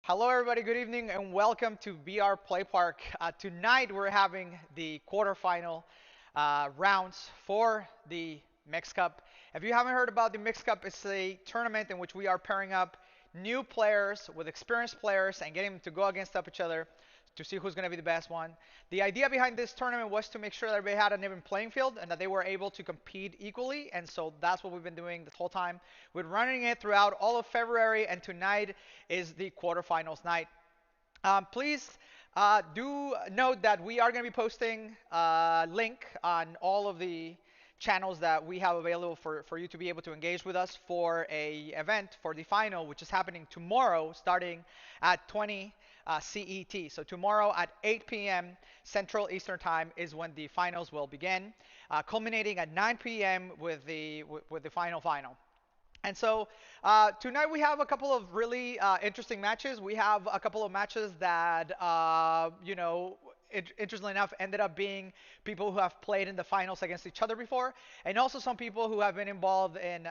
Hello, everybody. Good evening, and welcome to VR Play Park. Tonight, we're having the quarterfinal rounds for the Mix Cup. If you haven't heard about the Mix Cup, it's a tournament in which we are pairing up new players with experienced players and getting them to go against up each other to see who's going to be the best one. The idea behind this tournament was to make sure that everybody had an even playing field and that they were able to compete equally, and so that's what we've been doing this whole time. We're running it throughout all of February, and tonight is the quarterfinals night. Please do note that we are going to be posting a link on all of the channels that we have available for you to be able to engage with us for a event for the final, which is happening tomorrow starting at 20 CET. So tomorrow at 8 p.m. Central Eastern Time is when the finals will begin, culminating at 9 p.m. with the final. And so tonight we have a couple of really interesting matches. We have a couple of matches that, interestingly enough, ended up being people who have played in the finals against each other before, and also some people who have been involved in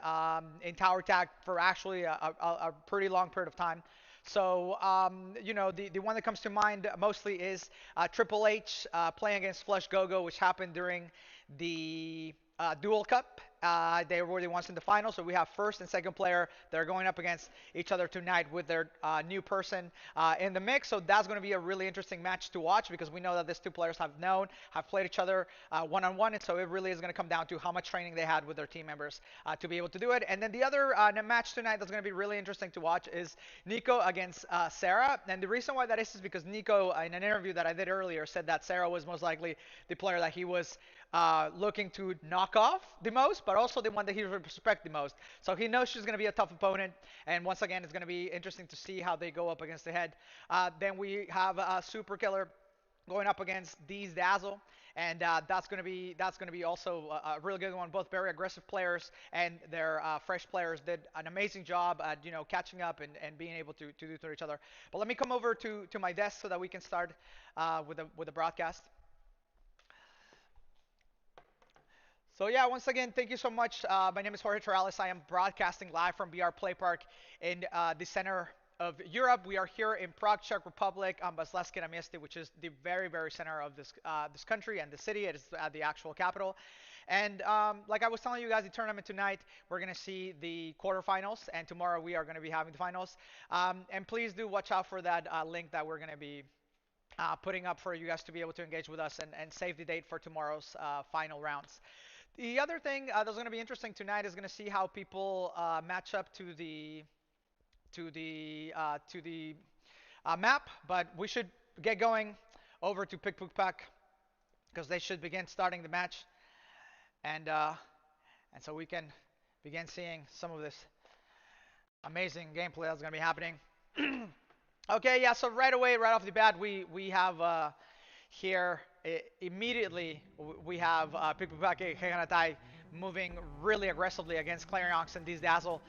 Tower Tag for actually a pretty long period of time. So, the one that comes to mind mostly is Triple H playing against Flush Gogo, which happened during the Dual Cup. They were the ones in the final, so we have first and second player that are going up against each other tonight with their new person in the mix. So that's going to be a really interesting match to watch because we know that these two players have played each other one-on-one, and so it really is going to come down to how much training they had with their team members to be able to do it. And then the other match tonight that's going to be really interesting to watch is Nico against Sarah. And the reason why that is because Nico, in an interview that I did earlier, said that Sarah was most likely the player that he was looking to knock off the most, but also the one that he respects the most. So he knows she's going to be a tough opponent, and once again, it's going to be interesting to see how they go up against the head. Then we have Super Killer going up against Deez Dazzle, and that's going to be also a really good one. Both very aggressive players, and their fresh players did an amazing job at catching up and being able to do to each other. But let me come over to my desk so that we can start with the broadcast. So yeah, once again, thank you so much. My name is Jorge Torales. I am broadcasting live from BR Play Park in the center of Europe. We are here in Prague, Czech Republic, Bazlesky na Městě, which is the very, very center of this country and the city. It is the actual capital. And like I was telling you guys, the tournament tonight, we're going to see the quarterfinals, and tomorrow we are going to be having the finals. And please do watch out for that link that we're going to be putting up for you guys to be able to engage with us and save the date for tomorrow's final rounds. The other thing that's going to be interesting tonight is going to see how people match up to the map. But we should get going over to Pick Book Pack because they should begin starting the match, and so we can begin seeing some of this amazing gameplay that's going to be happening. Okay, yeah. So right away, right off the bat, we have here immediately we have Pikpupake Heganatai moving really aggressively against Clarion and Deez Dazzle.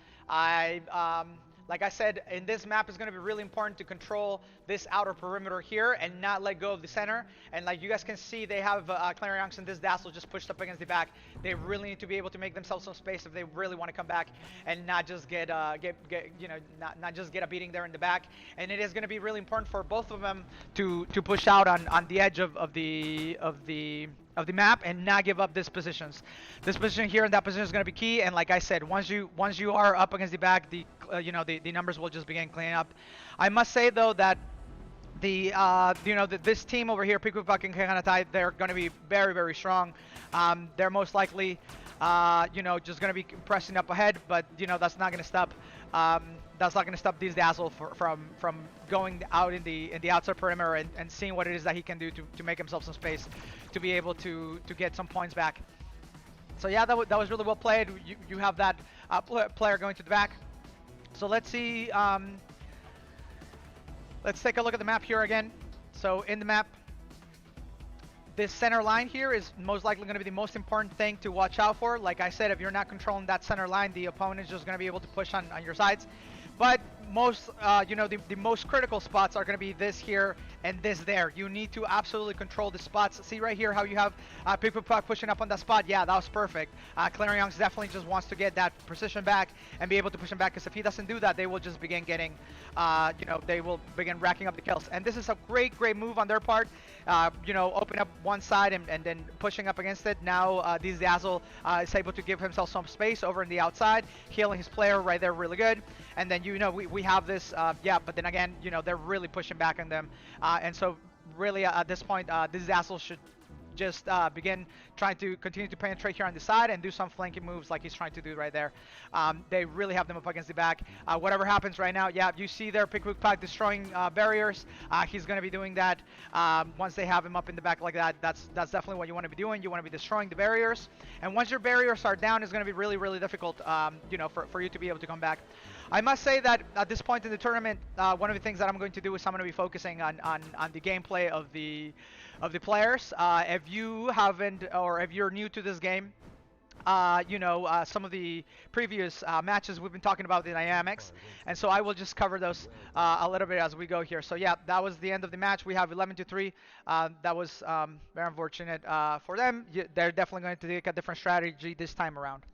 Like I said, in this map it's going to be really important to control this outer perimeter here and not let go of the center. And like you guys can see, they have Clarion and Deez Dazzle just pushed up against the back. They really need to be able to make themselves some space if they really want to come back and not just get not just get a beating there in the back. And it is going to be really important for both of them to push out on the edge of the map and not give up these positions. This position here and that position is going to be key. And like I said, once you are up against the back, the numbers will just begin cleaning up. I must say though that this team over here, Pikupak and Kehanatai, they're going to be very, very strong. They're most likely just going to be pressing up ahead, but that's not going to stop. That's not going to stop Deez Dazzle from going out in the outside perimeter and seeing what it is that he can do to make himself some space to be able to get some points back. So yeah, that was really well played. You have that player going to the back. So let's see. Let's take a look at the map here again. So in the map, this center line here is most likely going to be the most important thing to watch out for. Like I said, if you're not controlling that center line, the opponent is just going to be able to push on your sides. But most, the most critical spots are going to be this here and this there. You need to absolutely control the spots. See right here how you have Pickwick Puck pushing up on that spot. Yeah, that was perfect. Clarion definitely just wants to get that precision back and be able to push him back, because if he doesn't do that, they will just begin getting, they will begin racking up the kills. And this is a great, great move on their part. Open up one side and then pushing up against it. Now Diz Dazzle is able to give himself some space over in the outside, healing his player right there really good. And then, we have this, but then again, they're really pushing back on them. And so really at this point, Diz Dazzle should just begin trying to continue to penetrate here on the side and do some flanking moves like he's trying to do right there. They really have them up against the back. Whatever happens right now, you see there Pickwick Puck destroying barriers. He's going to be doing that once they have him up in the back like that. That's definitely what you want to be doing. You want to be destroying the barriers. And once your barriers are down, it's going to be really, really difficult, for you to be able to come back. I must say that at this point in the tournament, one of the things that I'm going to do is I'm going to be focusing on the gameplay of the players. If you haven't, or if you're new to this game, some of the previous matches we've been talking about the dynamics, and so I will just cover those a little bit as we go here. So yeah, that was the end of the match. We have 11-3. That was very unfortunate for them. They're definitely going to take a different strategy this time around.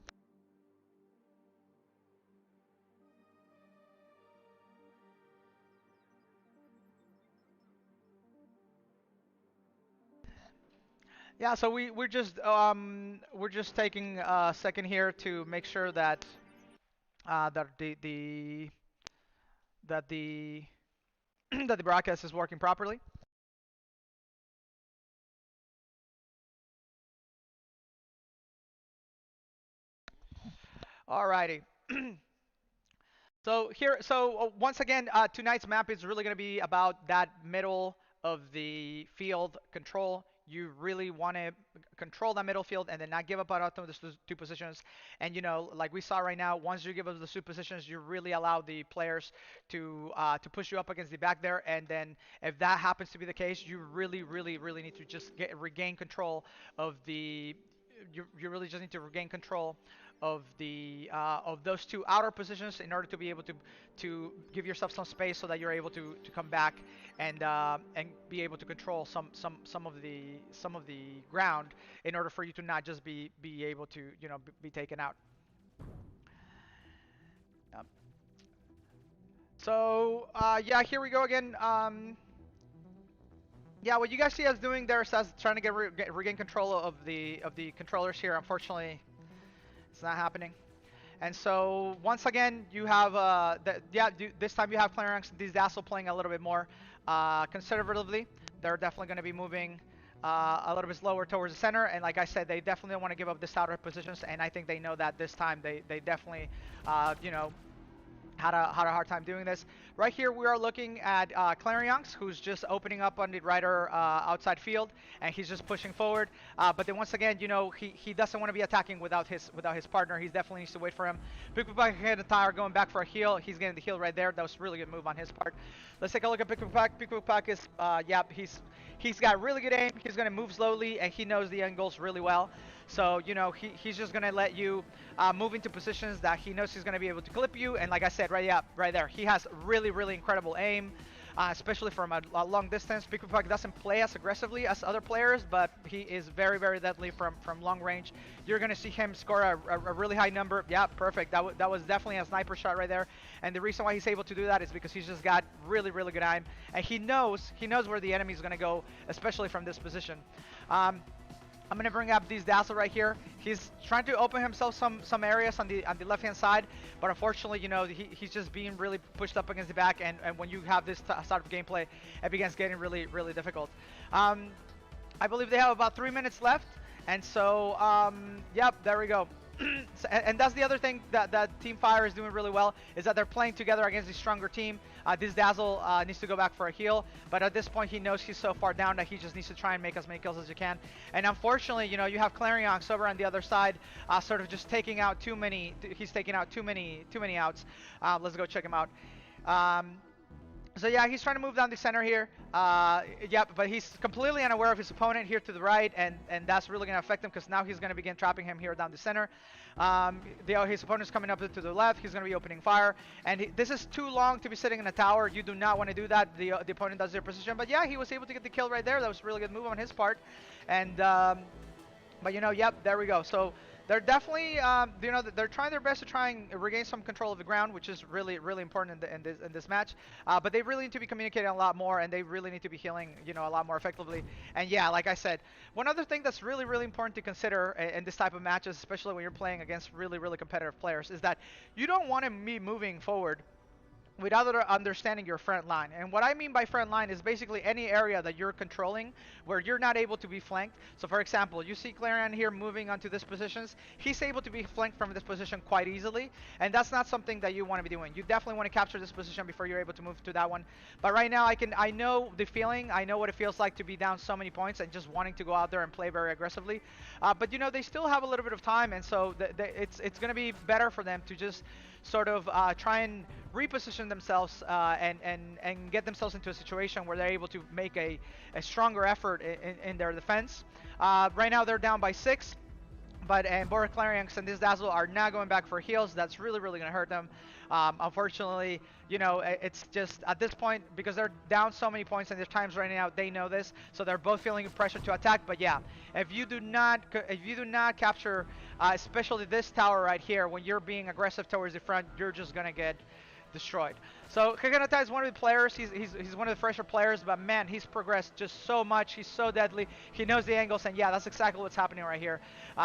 Yeah, so we're just taking a second here to make sure that that the that the that the broadcast is working properly. Alrighty. So once again, tonight's map is really going to be about that middle of the field control. You really want to control that middle field and then not give up out of the two positions. And like we saw right now, once you give up the two positions, you really allow the players to push you up against the back there. And then if that happens to be the case, you really, really, really need to just regain control of the. You really just need to regain control of those two outer positions in order to be able to give yourself some space so that you're able to come back and be able to control some of the ground in order for you to not just be able to be taken out. Um, yeah, here we go again. Yeah, what you guys see us doing there is us trying to regain control of the controllers here. Unfortunately, it's not happening. And so once again, you have this time you have Clarence Diz Dazzle playing a little bit more conservatively. They're definitely going to be moving a little bit slower towards the center. And like I said, they definitely don't want to give up the outer positions. And I think they know that this time they definitely had a hard time doing this. Right here, we are looking at Clarions, who's just opening up on the rider outside field, and he's just pushing forward. But then once again, he doesn't want to be attacking without his partner. He definitely needs to wait for him. Pickwick Puck and the tire going back for a heal. He's getting the heal right there. That was a really good move on his part. Let's take a look at Pickwick Puck. Pickwick Puck is, he's got really good aim. He's going to move slowly, and he knows the angles really well. So, he's just going to let you move into positions that he knows he's going to be able to clip you. And like I said, right there, he has really, really incredible aim, especially from a long distance. Pickwick Puck doesn't play as aggressively as other players, but he is very, very deadly from long range. You're going to see him score a really high number. Yeah, perfect. That was definitely a sniper shot right there. And the reason why he's able to do that is because he's just got really, really good aim. And he knows where the enemy is going to go, especially from this position. I'm gonna bring up Diz Dazzle right here. He's trying to open himself some areas on the left hand side, but unfortunately, he's just being really pushed up against the back, and when you have this sort of gameplay, it begins getting really, really difficult. I believe they have about 3 minutes left, and so yep, there we go. And that's the other thing that Team Fire is doing really well, is that they're playing together against a stronger team. Diz Dazzle needs to go back for a heal, but at this point he knows he's so far down that he just needs to try and make as many kills as he can. And unfortunately, you have Clarion over on the other side, sort of just taking out too many. He's taking out too many outs. Let's go check him out. So yeah, he's trying to move down the center here. Yeah, but he's completely unaware of his opponent here to the right, and that's really going to affect him because now he's going to begin trapping him here down the center. His opponent's coming up to the left. He's going to be opening fire, and this is too long to be sitting in a tower. You do not want to do that. The opponent does their position, but yeah, he was able to get the kill right there. That was a really good move on his part, and but you know, yep, there we go. So they're definitely, you know, they're trying their best to try and regain some control of the ground, which is really, really important in this match. But they really need to be communicating a lot more, and they really need to be healing, you know, a lot more effectively. And yeah, like I said, one other thing that's really, really important to consider in this type of matches, especially when you're playing against really, really competitive players, is that you don't want to be moving forward without understanding your front line. And what I mean by front line is basically any area that you're controlling where you're not able to be flanked. So for example, you see Clarion here moving onto these positions. He's able to be flanked from this position quite easily, and that's not something that you want to be doing. You definitely want to capture this position before you're able to move to that one. But right now I know the feeling, I know what it feels like to be down so many points and just wanting to go out there and play very aggressively. But you know, they still have a little bit of time, and so it's going to be better for them to just sort of try and reposition themselves and get themselves into a situation where they're able to make a stronger effort in their defense. Right now they're down by 6, but Boris Clarion and this Dazzle are not going back for heals. That's really, really going to hurt them. Unfortunately, you know, it's just at this point, because they're down so many points and there's times right now, they know this, so they're both feeling pressure to attack. But yeah, if you do not capture, especially this tower right here, when you're being aggressive towards the front, you're just gonna get destroyed. So Kaganatai is one of the players. He's one of the fresher players, but man, he's progressed just so much. He's so deadly. He knows the angles, and yeah, that's exactly what's happening right here.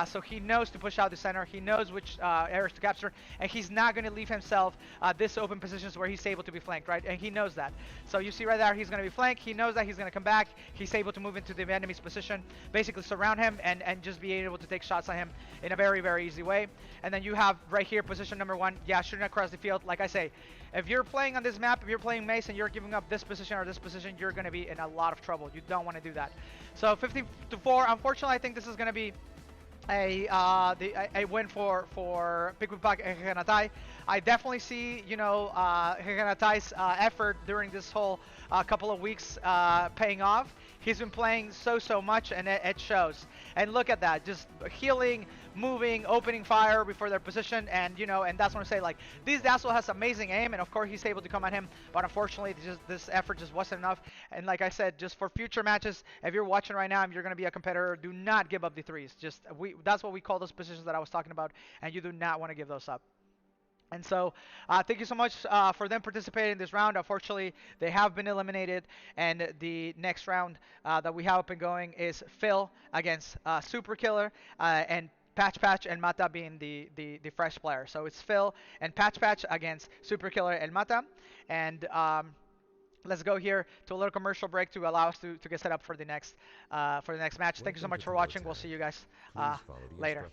So he knows to push out the center. He knows which areas to capture, and he's not going to leave himself this open positions where he's able to be flanked, right? And he knows that. So you see right there, he's going to be flanked. He knows that he's going to come back. He's able to move into the enemy's position, basically surround him, and just be able to take shots at him in a very, very easy way. And then you have right here position number 1. Yeah, shooting across the field. Like I say, if you're playing on this map, if you're playing Mace and you're giving up this position or this position, you're going to be in a lot of trouble. You don't want to do that. So 50-4. Unfortunately, I think this is going to be a win for Pikmipak and Kaganatai. I definitely see, you know, Kaganatai's effort during this whole couple of weeks paying off. He's been playing so much, and it shows. And look at that, just healing, moving, opening fire before their position, and you know, and that's what I say. Like, this Dazzle has amazing aim, and of course he's able to come at him, but unfortunately, this effort just wasn't enough. And like I said, just for future matches, if you're watching right now and you're going to be a competitor, do not give up the threes. Just that's what we call those positions that I was talking about, and you do not want to give those up. And so, thank you so much for them participating in this round. Unfortunately, they have been eliminated, and the next round that we have up and going is Phil against Super Killer, and Patch and Mata being the fresh player. So it's Phil and Patch against Super Killer and Mata. And let's go here to a little commercial break to allow us to get set up for the next match. Thank you so much for watching. We'll see you guys later.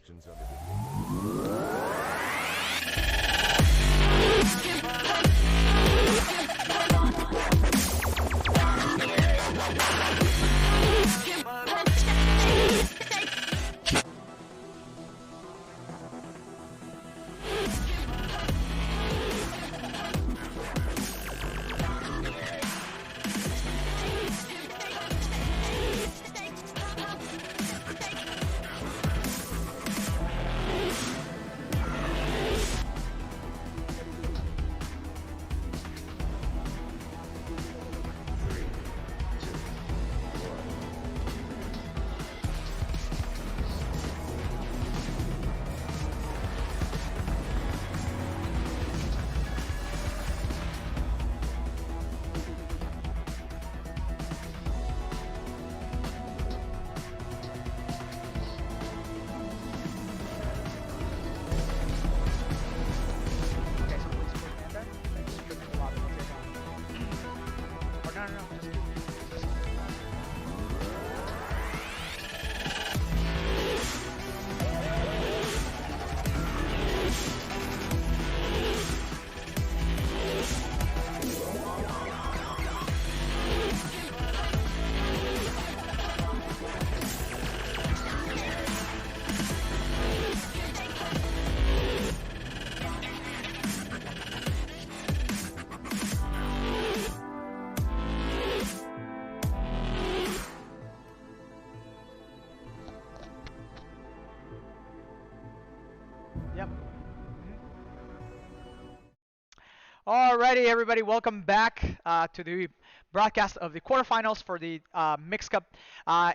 Alrighty, everybody, welcome back to the broadcast of the quarterfinals for the Mixed Cup.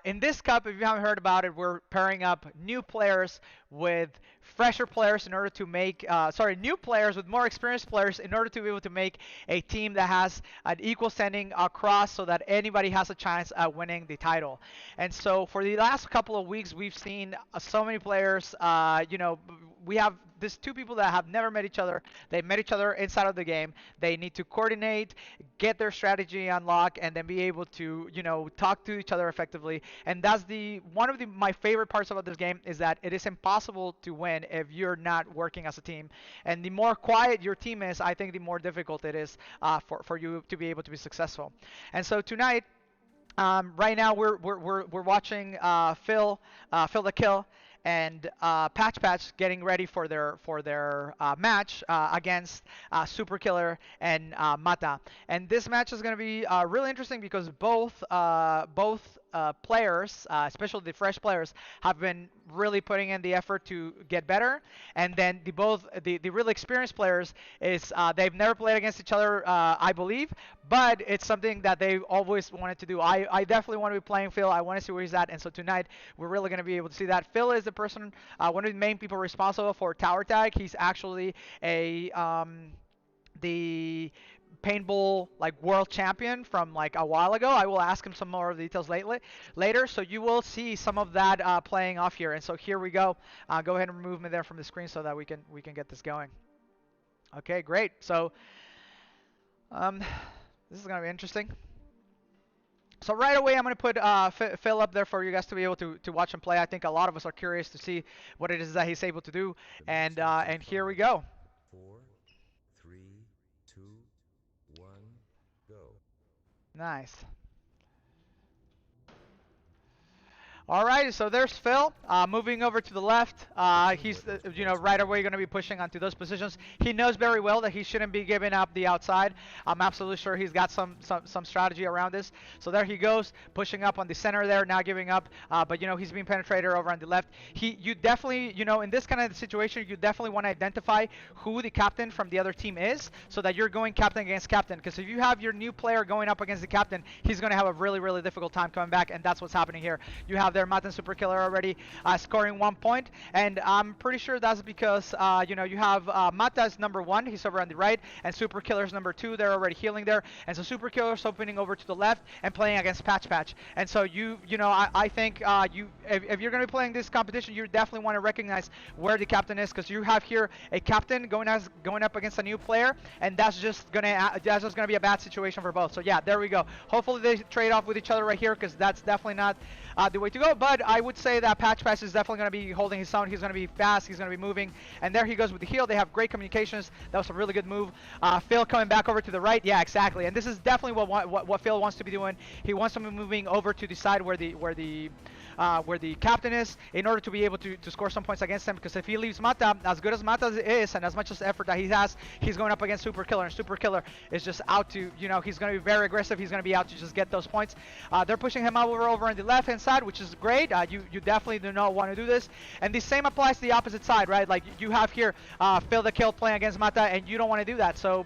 In this cup, if you haven't heard about it, we're pairing up new players with fresher players in order to make, new players with more experienced players in order to be able to make a team that has an equal standing across so that anybody has a chance at winning the title. And so for the last couple of weeks, we've seen so many players, we have these two people that have never met each other. They met each other inside of the game. They need to coordinate, get their strategy unlocked, and then be able to, talk to each other effectively. And that's one of my favorite parts about this game is that it is impossible to win if you're not working as a team. And the more quiet your team is, I think the more difficult it is for you to be able to be successful. And so tonight, right now we're watching Phil the Kill and Patch Patch getting ready for their match against Super Killer and Mata. And this match is going to be really interesting because both players, especially the fresh players, have been really putting in the effort to get better. And then the really experienced players is they've never played against each other, I believe, but it's something that they've always wanted to do. I definitely want to be playing Phil. I want to see where he's at. And so tonight we're really going to be able to see that. Phil is the person, one of the main people responsible for Tower Tag. He's actually the paintball world champion from a while ago. I will ask him some more details later, so you will see some of that playing off here. And so here we go. Go ahead and remove me there from the screen so that we can get this going. Okay, great. So this is gonna be interesting. So right away, I'm going to put Phil up there for you guys to be able to watch him play. I think a lot of us are curious to see what it is that he's able to do. And here we go. 4, 3, 2, 1, go. Nice. All right, so there's Phil moving over to the left. He's, right away going to be pushing onto those positions. He knows very well that he shouldn't be giving up the outside. I'm absolutely sure he's got some strategy around this. So there he goes, pushing up on the center there, now giving up. But, he's being penetrated over on the left. You definitely, in this kind of situation, you definitely want to identify who the captain from the other team is so that you're going captain against captain. Because if you have your new player going up against the captain, he's going to have a really, really difficult time coming back. And that's what's happening here. You have there Mata and Super Killer already scoring 1 point, and I'm pretty sure that's because you have Mata's number 1, he's over on the right, and Super Killer's number 2, they're already healing there, and so Super Killer's opening over to the left and playing against Patch Patch. And so I think if you're going to be playing this competition, you definitely want to recognize where the captain is, because you have here a captain going up against a new player, and that's just gonna be a bad situation for both. So yeah, there we go. Hopefully they trade off with each other right here, because that's definitely not the way to go. But I would say that Patch Patch is definitely going to be holding his own. He's going to be fast. He's going to be moving. And there he goes with the heal. They have great communications. That was a really good move. Phil coming back over to the right. Yeah, exactly. And this is definitely what Phil wants to be doing. He wants to be moving over to the side where the captain is, in order to be able to score some points against him. Because if he leaves Mata, as good as Mata is and as much as effort that he has, he's going up against Super Killer, and Super Killer is just out to, he's going to be very aggressive. He's going to be out to just get those points. They're pushing him over on the left hand side, which is great. You definitely do not want to do this. And the same applies to the opposite side, right? Like you have here Phil the Kill playing against Mata, and you don't want to do that. So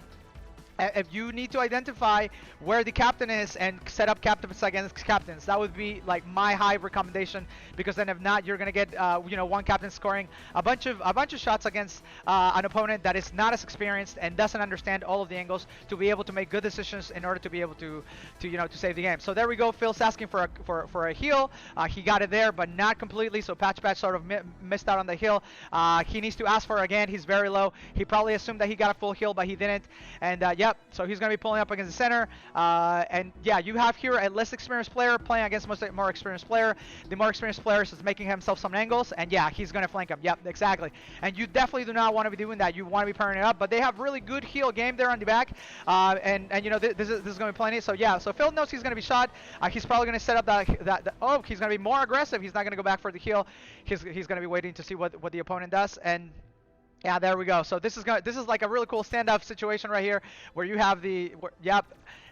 if you need to identify where the captain is and set up captains against captains, that would be my high recommendation, because then if not, you're gonna get one captain scoring a bunch of shots against an opponent that is not as experienced and doesn't understand all of the angles to be able to make good decisions in order to be able to save the game. So there we go. Phil's asking for a heal. He got it there, but not completely. So Patch Patch sort of missed out on the heal. He needs to ask for it again. He's very low. He probably assumed that he got a full heal, but he didn't. And yep. So he's going to be pulling up against the center. And yeah, you have here a less experienced player playing against a more experienced player. The more experienced player is making himself some angles. And yeah, he's going to flank him. Yep, exactly. And you definitely do not want to be doing that. You want to be pairing it up. But they have really good heal game there on the back. And this is going to be plenty. So yeah, so Phil knows he's going to be shot. He's probably going to set up that. Oh, he's going to be more aggressive. He's not going to go back for the heal. He's going to be waiting to see what the opponent does. And yeah, there we go. So this is like a really cool standoff situation right here, where you have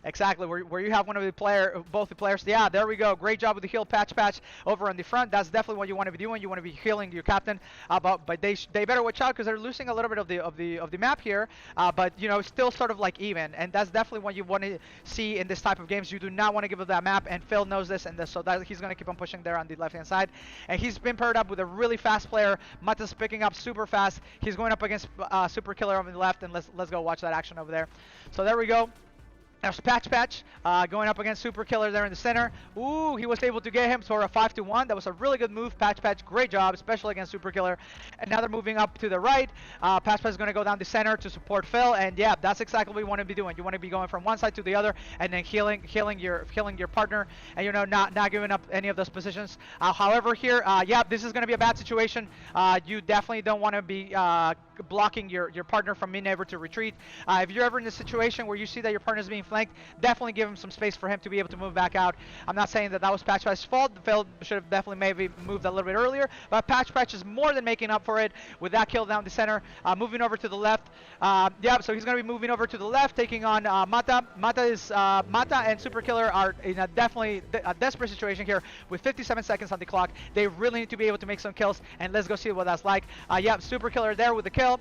Exactly, where you have one of both the players. Yeah, there we go. Great job with the heal patch over on the front. That's definitely what you want to be doing. You want to be healing your captain. But they better watch out because they're losing a little bit of the map here. But you know, still sort of like even, and that's definitely what you want to see in this type of games. You do not want to give up that map, and Phil knows this, and so that he's going to keep on pushing there on the left hand side. And he's been paired up with a really fast player. Mata's picking up super fast. He's going up against Super Killer on the left, and let's go watch that action over there. So there we go. There's Patch going up against Super Killer there in the center. Ooh, he was able to get him for a 5-1. That was a really good move. Patch, great job, especially against Super Killer. And now they're moving up to the right. Patch is going to go down the center to support Phil. And yeah, that's exactly what you want to be doing. You want to be going from one side to the other and then healing your partner, and you know, not giving up any of those positions. However, here, yeah, this is going to be a bad situation. You definitely don't want to be blocking your partner from being able to retreat. If you're ever in a situation where you see that your partner is being flanked, definitely give him some space for him to be able to move back out. I'm not saying that was Patch's fault. Phil should have definitely maybe moved a little bit earlier, but Patch is more than making up for it with that kill down the center. Moving over to the left. Yeah, so he's going to be moving over to the left, taking on Mata. Mata and Super Killer are in a definitely a desperate situation here with 57 seconds on the clock. They really need to be able to make some kills, and let's go see what that's like. Yeah, Super Killer there with the kill.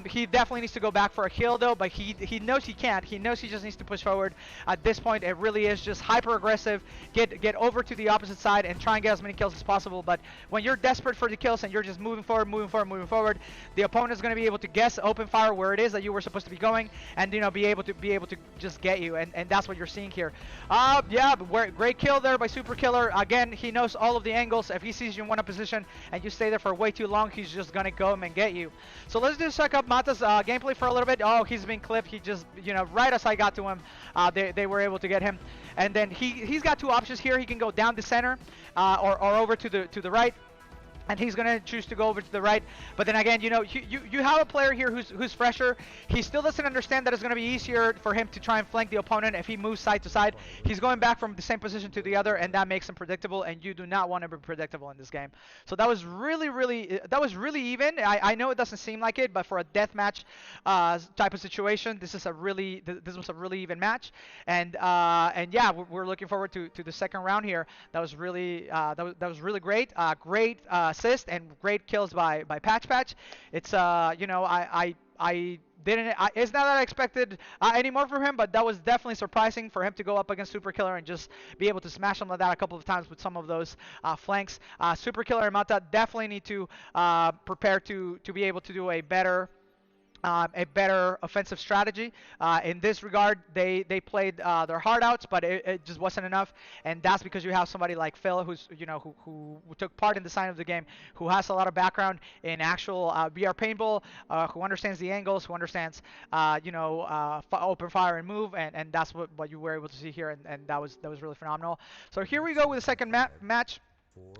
He definitely needs to go back for a kill though, but he knows he can't. He knows he just needs to push forward. At this point, it really is just hyper aggressive. Get over to the opposite side and try and get as many kills as possible. But when you're desperate for the kills and you're just moving forward, the opponent is going to be able to guess open fire where it is that you were supposed to be going, and you know, be able to just get you. And that's what you're seeing here. Yeah, great kill there by Super Killer. Again, he knows all of the angles. If he sees you in one position and you stay there for way too long, he's just gonna go and get you. So let's just check up Mata's gameplay for a little bit. Oh, he's been clipped. He just, you know, right as I got to him, they were able to get him. And then he's got two options here. He can go down the center or over to the right. And he's going to choose to go over to the right. But then again, you know, you have a player here who's fresher. He still doesn't understand that it's going to be easier for him to try and flank the opponent if he moves side to side. He's going back from the same position to the other, and that makes him predictable, and you do not want to be predictable in this game. So that was really even. I know it doesn't seem like it, but for a deathmatch type of situation, this was a really even match. And yeah, we're looking forward to the second round here. That was really great. Great assist and great kills by Patch. It's you know, I didn't. It's not that I expected any more from him, but that was definitely surprising for him to go up against Super Killer and just be able to smash him like that a couple of times with some of those flanks. Super Killer and Mata definitely need to prepare to be able to do a better offensive strategy. In this regard, they played their heart outs, but it just wasn't enough. And that's because you have somebody like Phil, who's, you know, who took part in the design of the game, who has a lot of background in actual VR paintball, who understands the angles, who understands you know, open fire and move, and that's what you were able to see here, and that was really phenomenal. So here we go with the second match.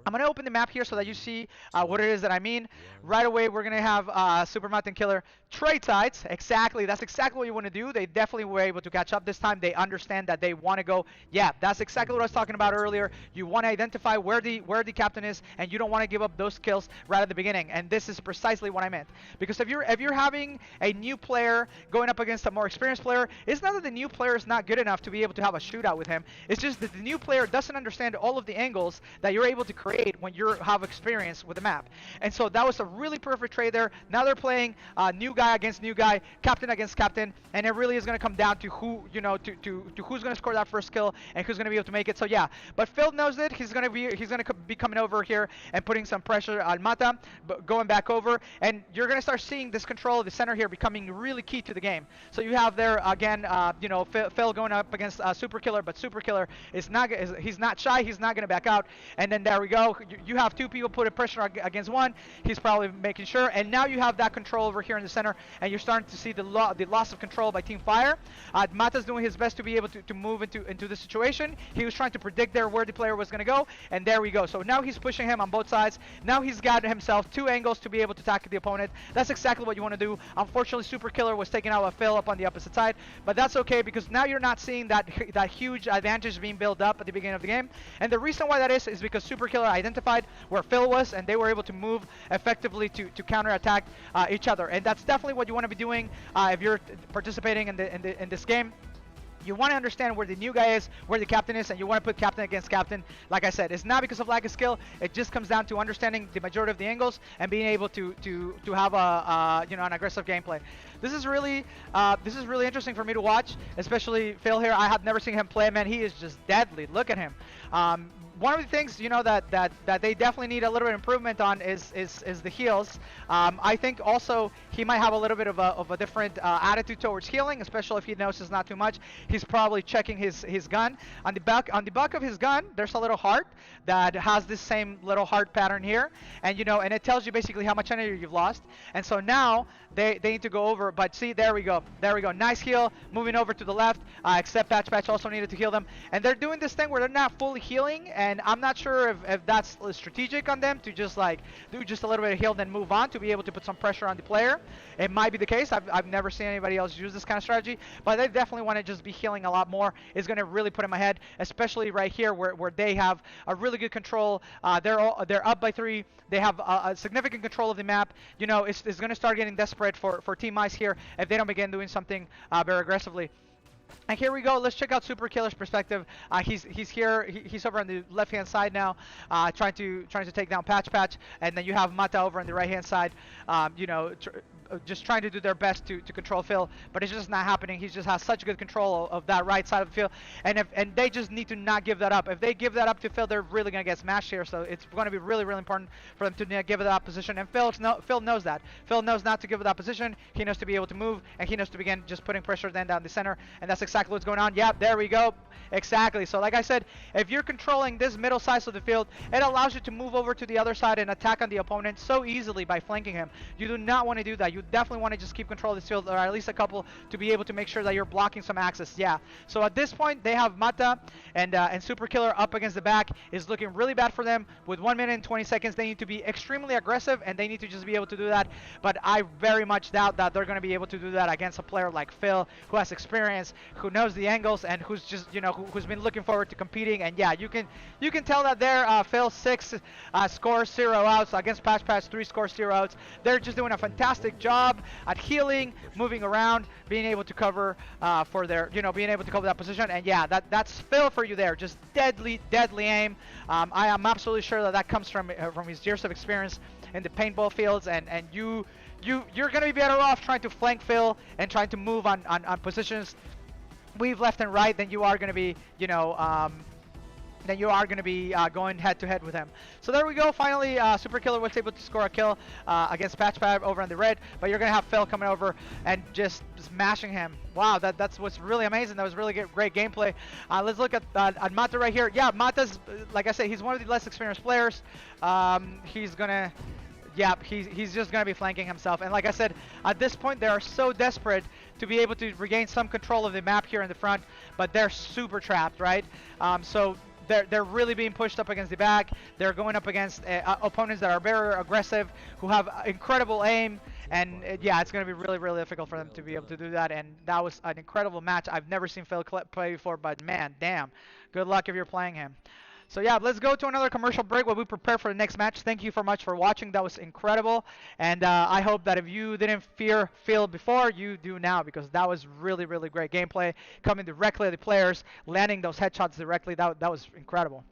I'm going to open the map here so that you see what it is that I mean. Right away, we're going to have Super Mountain Killer trade sides. Exactly. That's exactly what you want to do. They definitely were able to catch up this time. They understand that they want to go. Yeah, that's exactly what I was talking about earlier. You want to identify where the captain is, and you don't want to give up those kills right at the beginning. And this is precisely what I meant. Because if you're having a new player going up against a more experienced player, it's not that the new player is not good enough to be able to have a shootout with him. It's just that the new player doesn't understand all of the angles that you're able to create when you have experience with the map. And so that was a really perfect trade there. Now they're playing new guy against new guy, captain against captain, and it really is going to come down to who, you know, to who's going to score that first kill and who's going to be able to make it. So yeah, but Phil knows it. He's going to be coming over here and putting some pressure on Mata, but going back over, and you're going to start seeing this control of the center here becoming really key to the game. So you have there again, you know, Phil going up against Super Killer, but Super Killer he's not shy. He's not going to back out. And then there we go. You have two people putting pressure against one. He's probably making sure. And now you have that control over here in the center, and you're starting to see the loss of control by Team Fire. Mata's doing his best to be able to move into the situation. He was trying to predict there where the player was going to go, and there we go. So now he's pushing him on both sides. Now he's got himself two angles to be able to attack the opponent. That's exactly what you want to do. Unfortunately, Super Killer was taking out a Phil up on the opposite side, but that's okay because now you're not seeing that huge advantage being built up at the beginning of the game. And the reason why that is because Super Killer identified where Phil was, and they were able to move effectively to counterattack each other. And that's definitely what you want to be doing if you're participating in this game. You want to understand where the new guy is, where the captain is, and you want to put captain against captain. Like I said, it's not because of lack of skill. It just comes down to understanding the majority of the angles and being able to have a an aggressive gameplay. This is really interesting for me to watch, especially Phil here. I have never seen him play. Man, he is just deadly. Look at him. One of the things that they definitely need a little bit of improvement on is the heals. I think also he might have a little bit of a different attitude towards healing, especially if he knows it's not too much. He's probably checking his gun. On the back of his gun, there's a little heart that has this same little heart pattern here, and and it tells you basically how much energy you've lost. And so now they need to go over. But see, there we go. Nice heal. Moving over to the left. Except Patch also needed to heal them, and they're doing this thing where they're not fully healing. And I'm not sure if that's strategic on them to just like do just a little bit of heal then move on to be able to put some pressure on the player. It might be the case. I've never seen anybody else use this kind of strategy, but they definitely want to just be healing a lot more. It's going to really put in my head, especially right here where they have a really good control. They're up by 3. They have a significant control of the map. It's going to start getting desperate for Team Ice here if they don't begin doing something very aggressively. And here we go. Let's check out Super Killer's perspective. He's here. He's over on the left-hand side now, trying to take down Patch, and then you have Mata over on the right-hand side. Just trying to do their best to control Phil, but it's just not happening. He just has such good control of that right side of the field, and they just need to not give that up. If they give that up to Phil, they're really gonna get smashed here. So it's going to be really, really important for them to give it that position. And Phil knows that. Phil knows not to give it that position. He knows to be able to move, and he knows to begin just putting pressure then down the center, and that's exactly what's going on. Yep, there we go. Exactly. So like I said, if you're controlling this middle side of the field, it allows you to move over to the other side and attack on the opponent so easily by flanking him. You do not want to do that. You definitely want to just keep control of this field, or at least a couple, to be able to make sure that you're blocking some access. Yeah. So at this point, they have Mata and Super Killer up against the back. Is looking really bad for them. With 1 minute and 20 seconds, they need to be extremely aggressive, and they need to just be able to do that. But I very much doubt that they're going to be able to do that against a player like Phil, who has experience, who knows the angles, and who's just who's been looking forward to competing. And yeah, you can tell that there. Phil 6 scores 0 outs against Patch 3 scores 0 outs. They're just doing a fantastic job at healing, moving around, being able to cover for their being able to cover that position. And yeah, that's Phil for you there. Just deadly aim. I am absolutely sure that comes from his years of experience in the paintball fields, and you're gonna be better off trying to flank Phil and trying to move on positions, weave left and right, than you are gonna be going head to head with him. So there we go. Finally, Super Killer was able to score a kill against Patch over on the red, but you're gonna have Phil coming over and just smashing him. Wow, that's what's really amazing. That was really great gameplay. Let's look at Mata right here. Yeah, Mata's, like I said, he's one of the less experienced players. He's just gonna be flanking himself. And like I said, at this point, they are so desperate to be able to regain some control of the map here in the front, but they're super trapped, right? So they're really being pushed up against the back. They're going up against opponents that are very aggressive, who have incredible aim, and yeah, it's going to be really, really difficult for them to be able to do that. And that was an incredible match. I've never seen Phil play before, but man, damn, good luck if you're playing him. So yeah, let's go to another commercial break while we prepare for the next match. Thank you so much for watching. That was incredible. And I hope that if you didn't fear Phil before, you do now, because that was really, really great gameplay. Coming directly at the players, landing those headshots directly. That was incredible.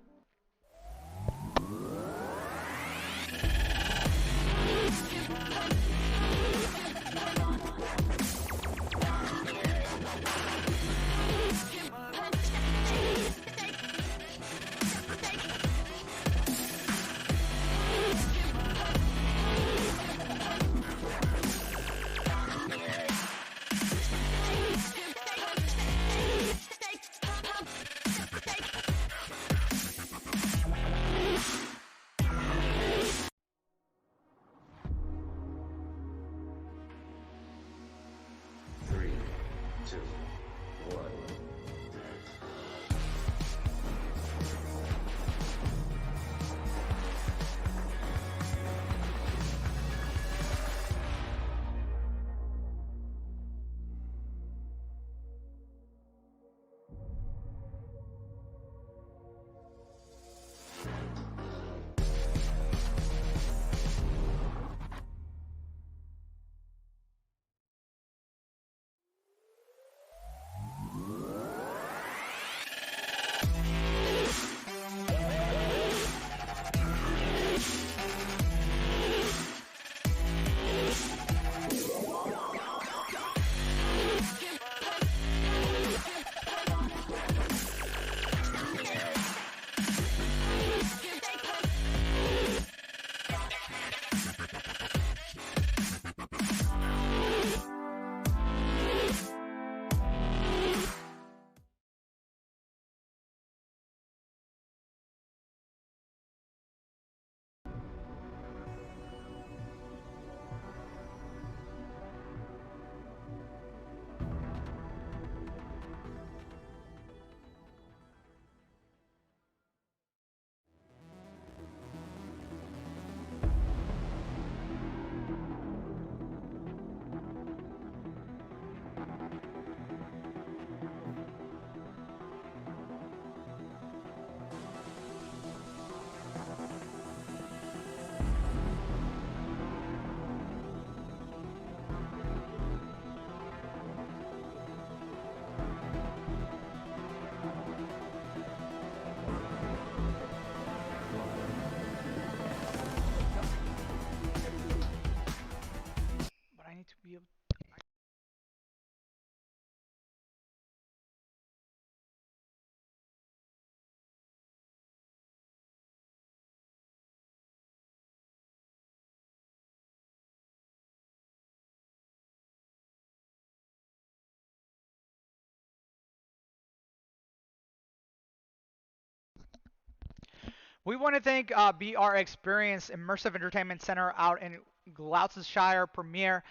We want to thank BR Experience Immersive Entertainment Center out in Gloucestershire Premier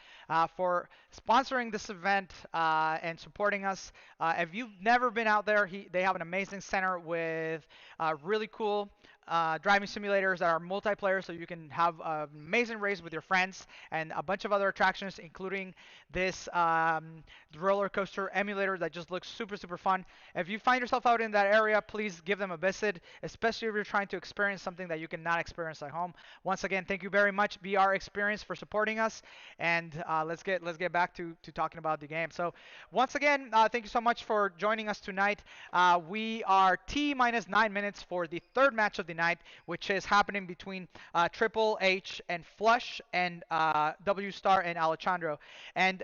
for sponsoring this event and supporting us. If you've never been out there, they have an amazing center with really cool driving simulators that are multiplayer, so you can have an amazing race with your friends and a bunch of other attractions, including this roller coaster emulator that just looks super, super fun. If you find yourself out in that area, please give them a visit, especially if you're trying to experience something that you cannot experience at home. Once again, thank you very much, BR Experience, for supporting us, and let's get back to talking about the game. So once again, thank you so much for joining us tonight. We are T minus 9 minutes for the third match of the night, which is happening between Triple H and Flush and W Star and Alejandro. And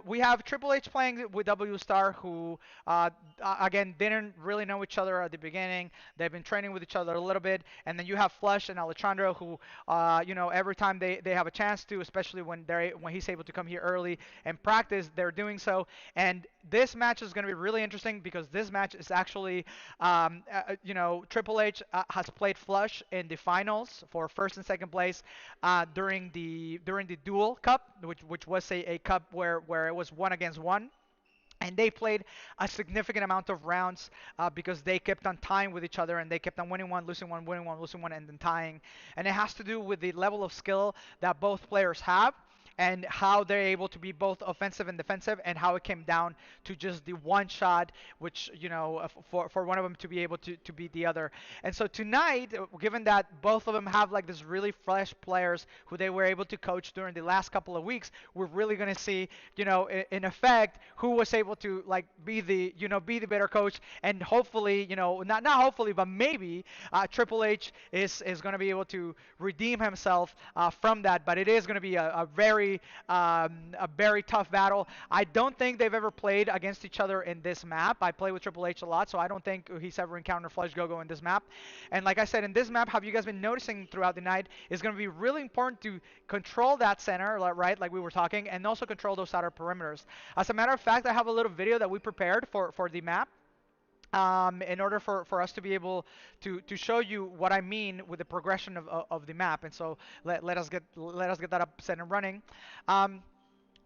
we have Triple H playing with W Star, who again didn't really know each other at the beginning. They've been training with each other a little bit, and then you have Flush and Alejandro, who every time they have a chance to, especially when he's able to come here early and practice, they're doing so. And this match is going to be really interesting because this match is actually, Triple H has played Flush in the finals for first and second place during the Duel Cup, which was a cup where it was 1 against 1. And they played a significant amount of rounds because they kept on tying with each other, and they kept on winning one, losing one, winning one, losing one, and then tying. And it has to do with the level of skill that both players have, and how they're able to be both offensive and defensive, and how it came down to just the one shot, which, for one of them to be able to beat the other. And so tonight, given that both of them have like this really fresh players who they were able to coach during the last couple of weeks, we're really going to see, in effect, who was able to like be the better coach. And hopefully, not hopefully, but maybe Triple H is going to be able to redeem himself from that. But it is going to be a very tough battle. I don't think they've ever played against each other in this map. I play with Triple H a lot, so I don't think he's ever encountered Flush Gogo in this map. And like I said, in this map, have you guys been noticing throughout the night, is going to be really important to control that center, right, like we were talking, and also control those outer perimeters. As a matter of fact, I have a little video that we prepared for the map, in order for us to be able to show you what I mean with the progression of the map. And so let us get that up, set and running.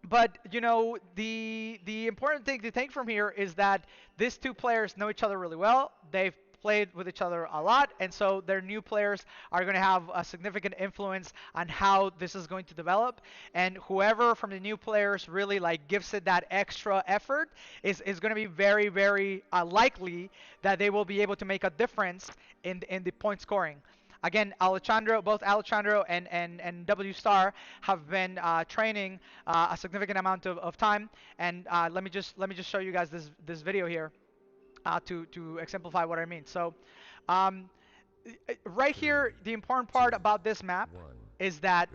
But the important thing to take from here is that these two players know each other really well. They've played with each other a lot, and so their new players are going to have a significant influence on how this is going to develop. And whoever from the new players really like gives it that extra effort is going to be very, very likely that they will be able to make a difference in the point scoring. Again, both Alejandro and W Star have been training a significant amount of time. And let me just show you guys this video here to exemplify what I mean. So, um, right here, the important part about this map is that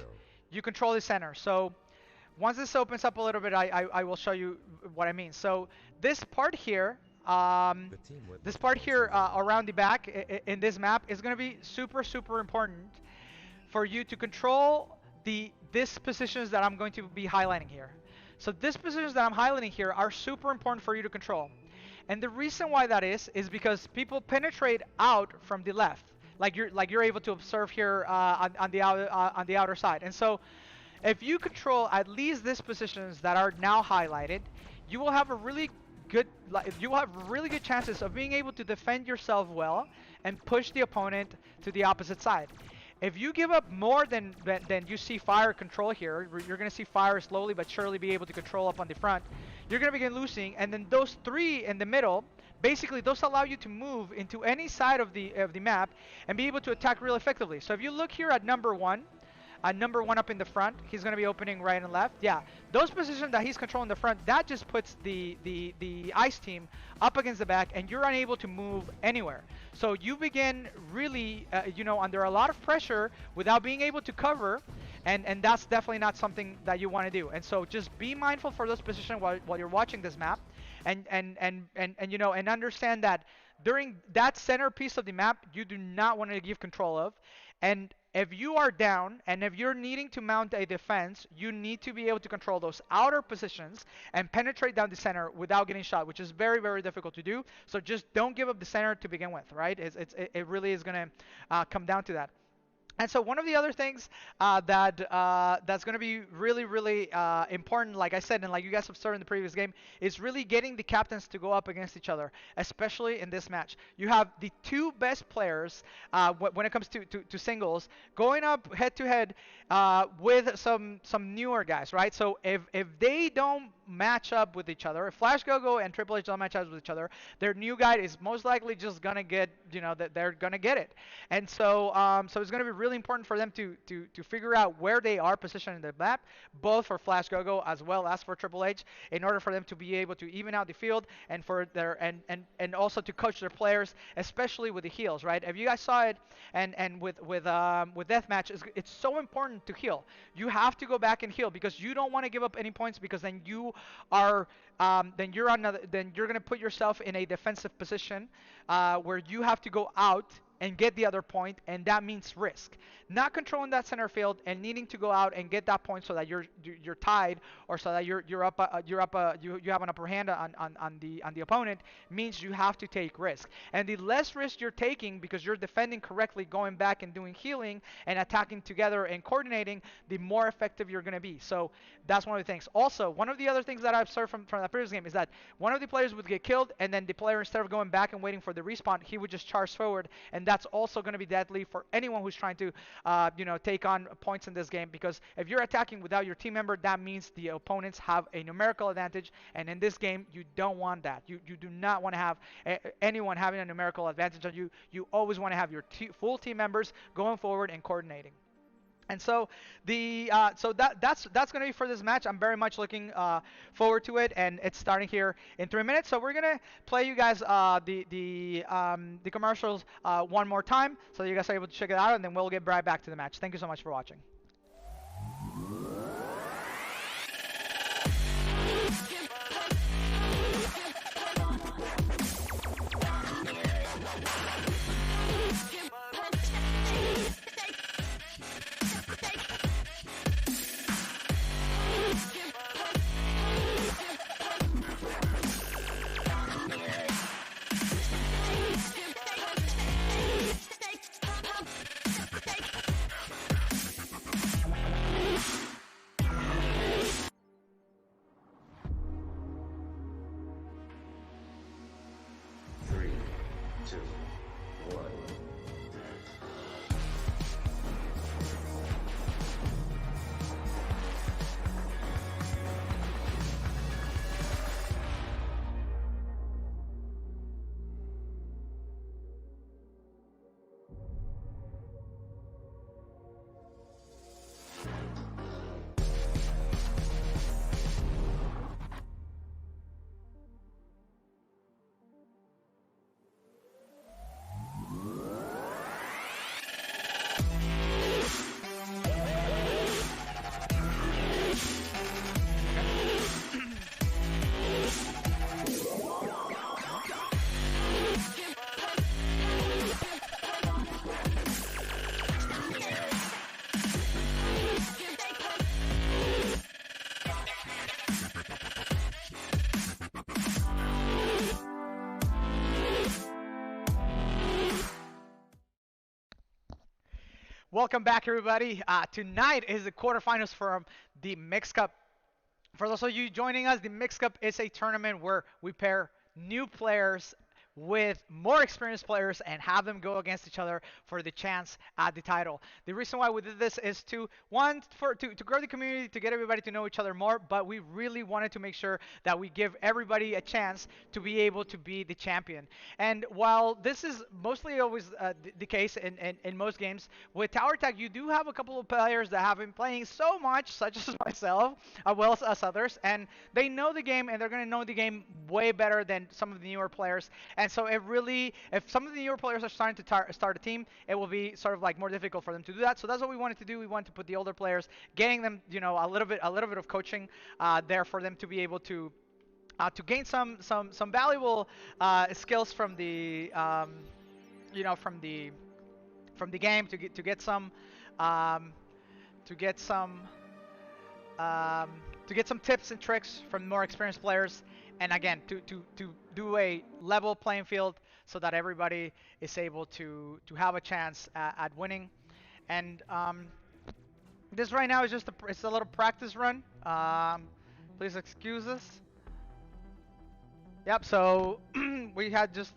you control the center. So once this opens up a little bit, I will show you what I mean. So this part here, around the back in this map is going to be super, super important for you to control these positions that I'm going to be highlighting here. So these positions that I'm highlighting here are super important for you to control. And the reason why that is because people penetrate out from the left, like you're able to observe here on the outer side. And so if you control at least these positions that are now highlighted, you will have really good chances of being able to defend yourself well and push the opponent to the opposite side. If you give up more than you see Fire control here, you're going to see Fire slowly but surely be able to control up on the front. You're going to begin losing, and then those three in the middle, basically those allow you to move into any side of the map and be able to attack real effectively. So if you look here at number one up in the front, he's going to be opening right and left. Yeah, those positions that he's controlling the front, that just puts the ice team up against the back, and you're unable to move anywhere. So you begin really, under a lot of pressure without being able to cover, and that's definitely not something that you want to do. And so just be mindful for those positions while you're watching this map, and understand that during that center piece of the map, you do not want to give control of. And If you are down and if you're needing to mount a defense, you need to be able to control those outer positions and penetrate down the center without getting shot, which is very, very difficult to do. So just don't give up the center to begin with, right? It really is going to come down to that. And so one of the other things that's going to be really, really important, like I said, and like you guys observed in the previous game, is really getting the captains to go up against each other, especially in this match. You have the two best players when it comes to singles going up head to head with some newer guys, right? So if they don't match up with each other, if Flash Gogo and Triple H don't match up with each other, their new guy is most likely just gonna get, that they're gonna get it. And so it's going to be really important for them to figure out where they are positioned in the map, both for Flash Gogo as well as for Triple H, in order for them to be able to even out the field and for their and also to coach their players, especially with the heals, right? If you guys saw it, and with deathmatch, it's so important to heal. You have to go back and heal because you don't want to give up any points because then you are then you're going to put yourself in a defensive position where you have to go out and get the other point, and that means risk. Not controlling that center field and needing to go out and get that point so that you're tied or so that you have an upper hand on the opponent means you have to take risk. And the less risk you're taking because you're defending correctly, going back and doing healing and attacking together and coordinating, the more effective you're going to be. So that's one of the things. Also, one of the other things that I observed from that previous game is that one of the players would get killed, and then the player, instead of going back and waiting for the respawn, he would just charge forward, and that's also going to be deadly for anyone who's trying to, take on points in this game. Because if you're attacking without your team member, that means the opponents have a numerical advantage, and in this game, you don't want that. You do not want to have anyone having a numerical advantage on you. You always want to have your full team members going forward and coordinating. And so that's going to be for this match. I'm very much looking forward to it, and it's starting here in 3 minutes. So we're gonna play you guys the commercials one more time, so you guys are able to check it out, and then we'll get right back to the match. Thank you so much for watching. Three, two, one. Welcome back, everybody. Tonight is the quarterfinals for the Mix Cup. For those of you joining us, the Mix Cup is a tournament where we pair new players with more experienced players and have them go against each other for the chance at the title. The reason why we did this is to grow the community, to get everybody to know each other more, but we really wanted to make sure that we give everybody a chance to be able to be the champion. And while this is mostly always the case in most games, with Tower Tag you do have a couple of players that have been playing so much, such as myself, as well as others, and they know the game, and they're going to know the game way better than some of the newer players. And so if some of the newer players are starting to start a team, it will be sort of like more difficult for them to do that. So that's what we wanted to do. We wanted to put the older players, getting them, a little bit of coaching there for them to be able to gain some valuable skills from the from the game, to get some um, to get some um, tips and tricks from more experienced players, and again to do a level playing field so that everybody is able to have a chance at winning. And this right now is just it's a little practice run. Please excuse us. Yep. So we had just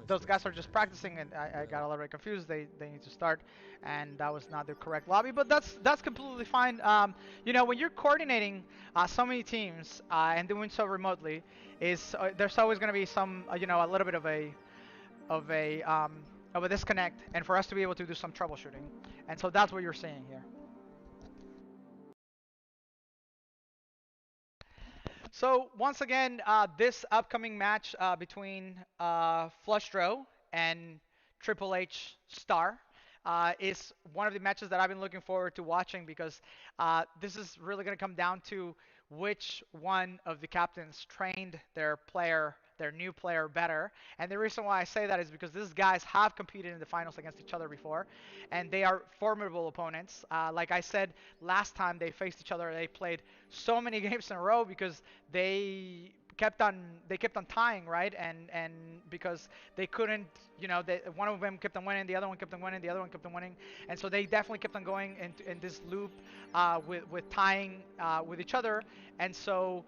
those guys are just practicing, and I got a little bit confused. They need to start, and that was not the correct lobby. But that's completely fine. You know, when you're coordinating so many teams and doing so remotely, is there's always going to be some you know, a little bit of a of a disconnect, and for us to be able to do some troubleshooting, and so that's what you're seeing here. So once again, this upcoming match between Flush Draw and Triple H Star is one of the matches that I've been looking forward to watching, because this is really going to come down to which one of the captains trained their new player better. And the reason why I say that is because these guys have competed in the finals against each other before, and they are formidable opponents. Like I said, last time they faced each other, they played so many games in a row because they kept on tying, right? And because they couldn't, you know, one of them kept on winning, the other one kept on winning, the other one kept on winning, and so they definitely kept on going in this loop with tying with each other. And so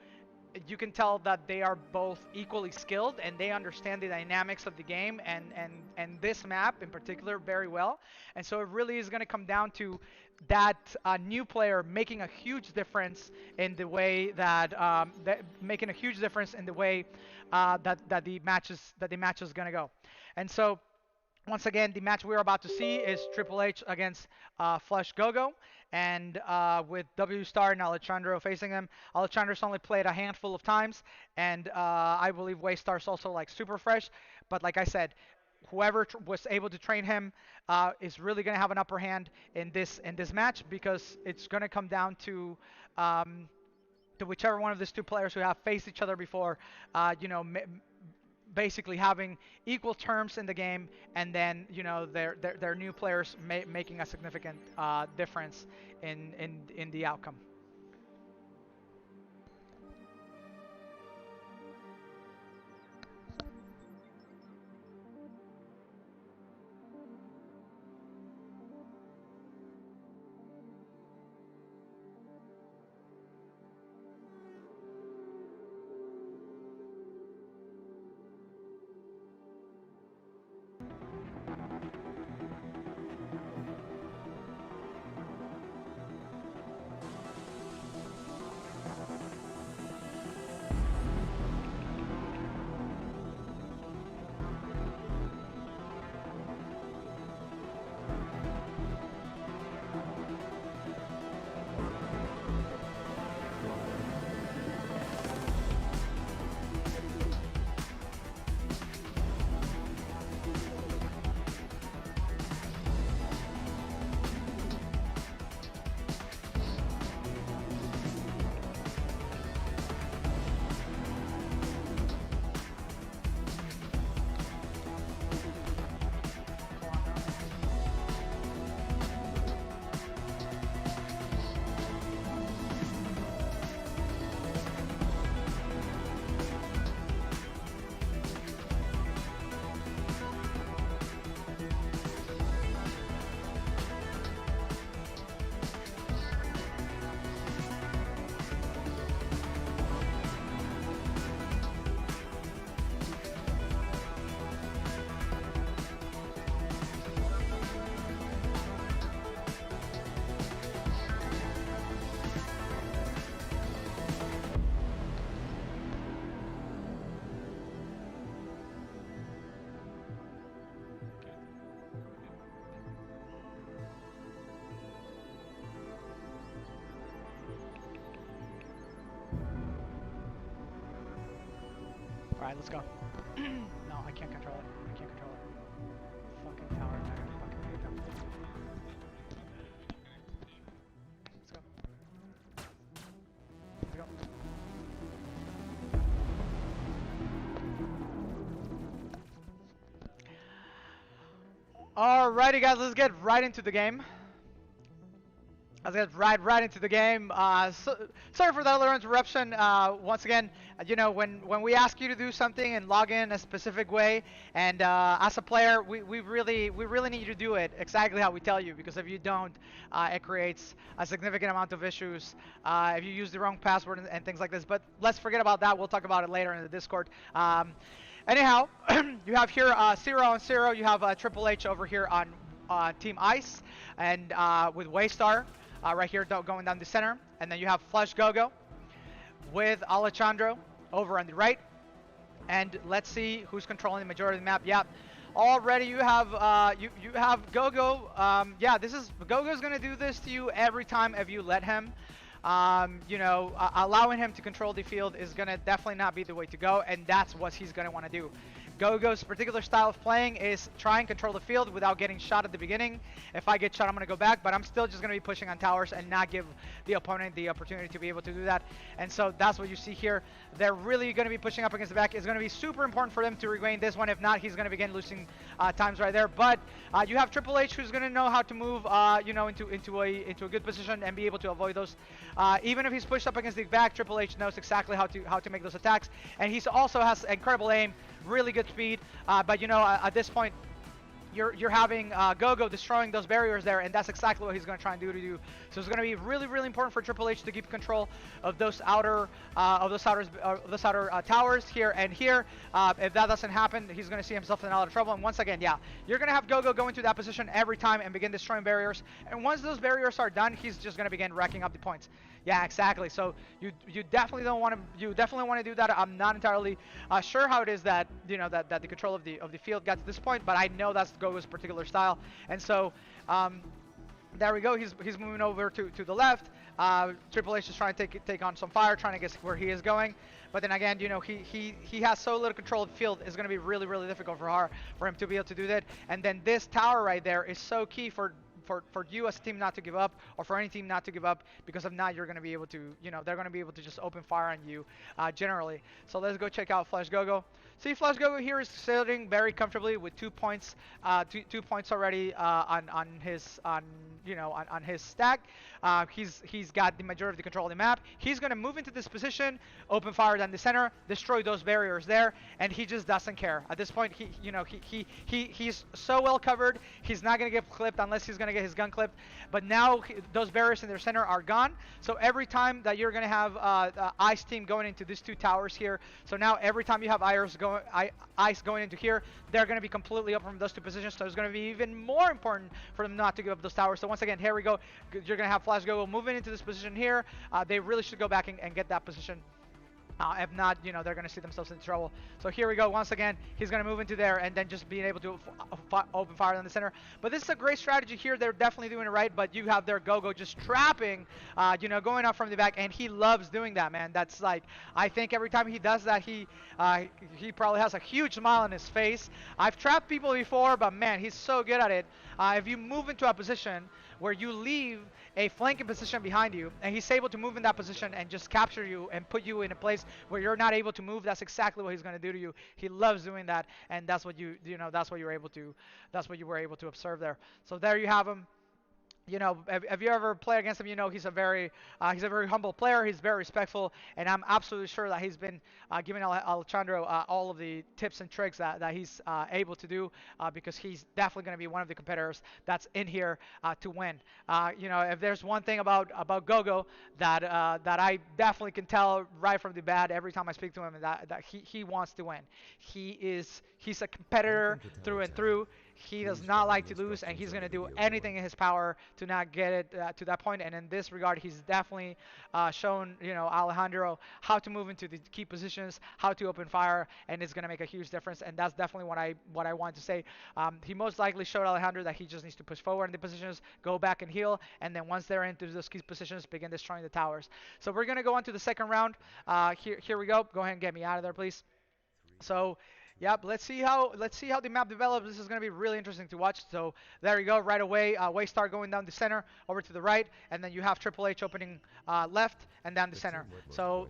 you can tell that they are both equally skilled, and they understand the dynamics of the game and this map in particular very well. And so it really is going to come down to that new player making a huge difference in the way making a huge difference in the way that the match is going to go. And so once again, the match we're about to see is Triple H against Flush Gogo, and with W Star and Alejandro facing him. Alejandro's only played a handful of times, and I believe Waystar's also like super fresh. But like I said, whoever was able to train him is really going to have an upper hand in this match, because it's going to come down to whichever one of these two players who have faced each other before, you know, basically having equal terms in the game, and then you know their new players making a significant difference in the outcome. Alright, let's go. No, I can't control it. I can't control it. Fucking tower, man. I fucking hate them. Let's go. Let's go. Alrighty guys, let's get right into the game. Let's get right into the game. Sorry for that little interruption. Once again, when we ask you to do something and log in a specific way, and as a player, we really need you to do it exactly how we tell you. Because if you don't, it creates a significant amount of issues if you use the wrong password and things like this. But let's forget about that. We'll talk about it later in the Discord. Anyhow, you have here Zero on Zero. You have Triple H over here on Team Ice, and with Waystar. Right here going down the center. And then you have Flush Gogo with Alejandro over on the right. And let's see who's controlling the majority of the map. Yeah, already you have you have Gogo. Yeah, Gogo's gonna do this to you every time if you let him. Allowing him to control the field is gonna definitely not be the way to go, and that's what he's gonna want to do. Gogo's particular style of playing is try and control the field without getting shot at the beginning. If I get shot, I'm going to go back, but I'm still just going to be pushing on towers and not give the opponent the opportunity to be able to do that. And so that's what you see here. They're really going to be pushing up against the back. It's going to be super important for them to regain this one. If not, he's going to begin losing times right there. But you have Triple H, who's going to know how to move, into a good position and be able to avoid those. Even if he's pushed up against the back, Triple H knows exactly how to make those attacks, and he also has incredible aim. Really good speed, but at this point, you're having Gogo destroying those barriers there, and that's exactly what he's going to try and do to you. So it's going to be really, really important for Triple H to keep control of those outer towers here and here. If that doesn't happen, he's going to see himself in a lot of trouble. And once again, yeah, you're going to have Gogo go into that position every time and begin destroying barriers. And once those barriers are done, he's just going to begin racking up the points. Yeah, exactly. So you definitely don't want to. You definitely want to do that. I'm not entirely sure how it is that that the control of the field got to this point, but I know that's Gogo's particular style. And so there we go. He's moving over to the left. Triple H is trying to take on some fire, trying to guess where he is going. But then again, he has so little control of the field. It's going to be really, really difficult for him to be able to do that. And then this tower right there is so key for you as a team not to give up, or for any team not to give up, because if not, you're going to be able to, they're going to be able to just open fire on you generally. So let's go check out Flash Gogo. See, Flash Gogo here is sitting very comfortably with 2 points, 2 points already on his stack. He's got the majority of the control of the map. He's going to move into this position, open fire down the center, destroy those barriers there, and he just doesn't care. At this point, he's so well covered. He's not going to get clipped unless he's going to get his gun clipped. But now those barriers in their center are gone. So every time that you're going to have Ice team going into these 2 towers here, so now every time you have Ice going into here, they're going to be completely open from those 2 positions. So it's going to be even more important for them not to give up those towers. So once again, here we go. You're going to have Flash Gogo moving into this position here. They really should go back and get that position. If not, they're going to see themselves in trouble. So here we go. Once again, he's going to move into there and then just being able to open fire in the center. But this is a great strategy here. They're definitely doing it right. But you have their Gogo just trapping, going up from the back. And he loves doing that, man. That's like, I think every time he does that, he probably has a huge smile on his face. I've trapped people before, but man, he's so good at it. If you move into a position where you leave a flanking position behind you, and he's able to move in that position and just capture you and put you in a place where you're not able to move, that's exactly what he's going to do to you. He loves doing that, and that's what that's what you were able to observe there. So there you have him. If you ever play against him, he's a very humble player. He's very respectful, and I'm absolutely sure that he's been giving Alejandro all of the tips and tricks that he's able to do, because he's definitely going to be one of the competitors that's in here to win. If there's one thing about Gogo that I definitely can tell right from the bat every time I speak to him, that he wants to win. He's a competitor through and through. He does not like to lose, and he's going to do anything in his power to not get it to that point. And in this regard, he's definitely shown Alejandro how to move into the key positions, how to open fire, and it's going to make a huge difference. And that's definitely what I want to say. He most likely showed Alejandro that he just needs to push forward in the positions, go back and heal, and then once they're into those key positions, begin destroying the towers. So we're going to go on to the second round. Here we go. Go ahead and get me out of there, please. So Yep, let's see how the map develops. This is going to be really interesting to watch. So there you go, right away. Waystar going down the center, over to the right, and then you have Triple H opening left and down the center. So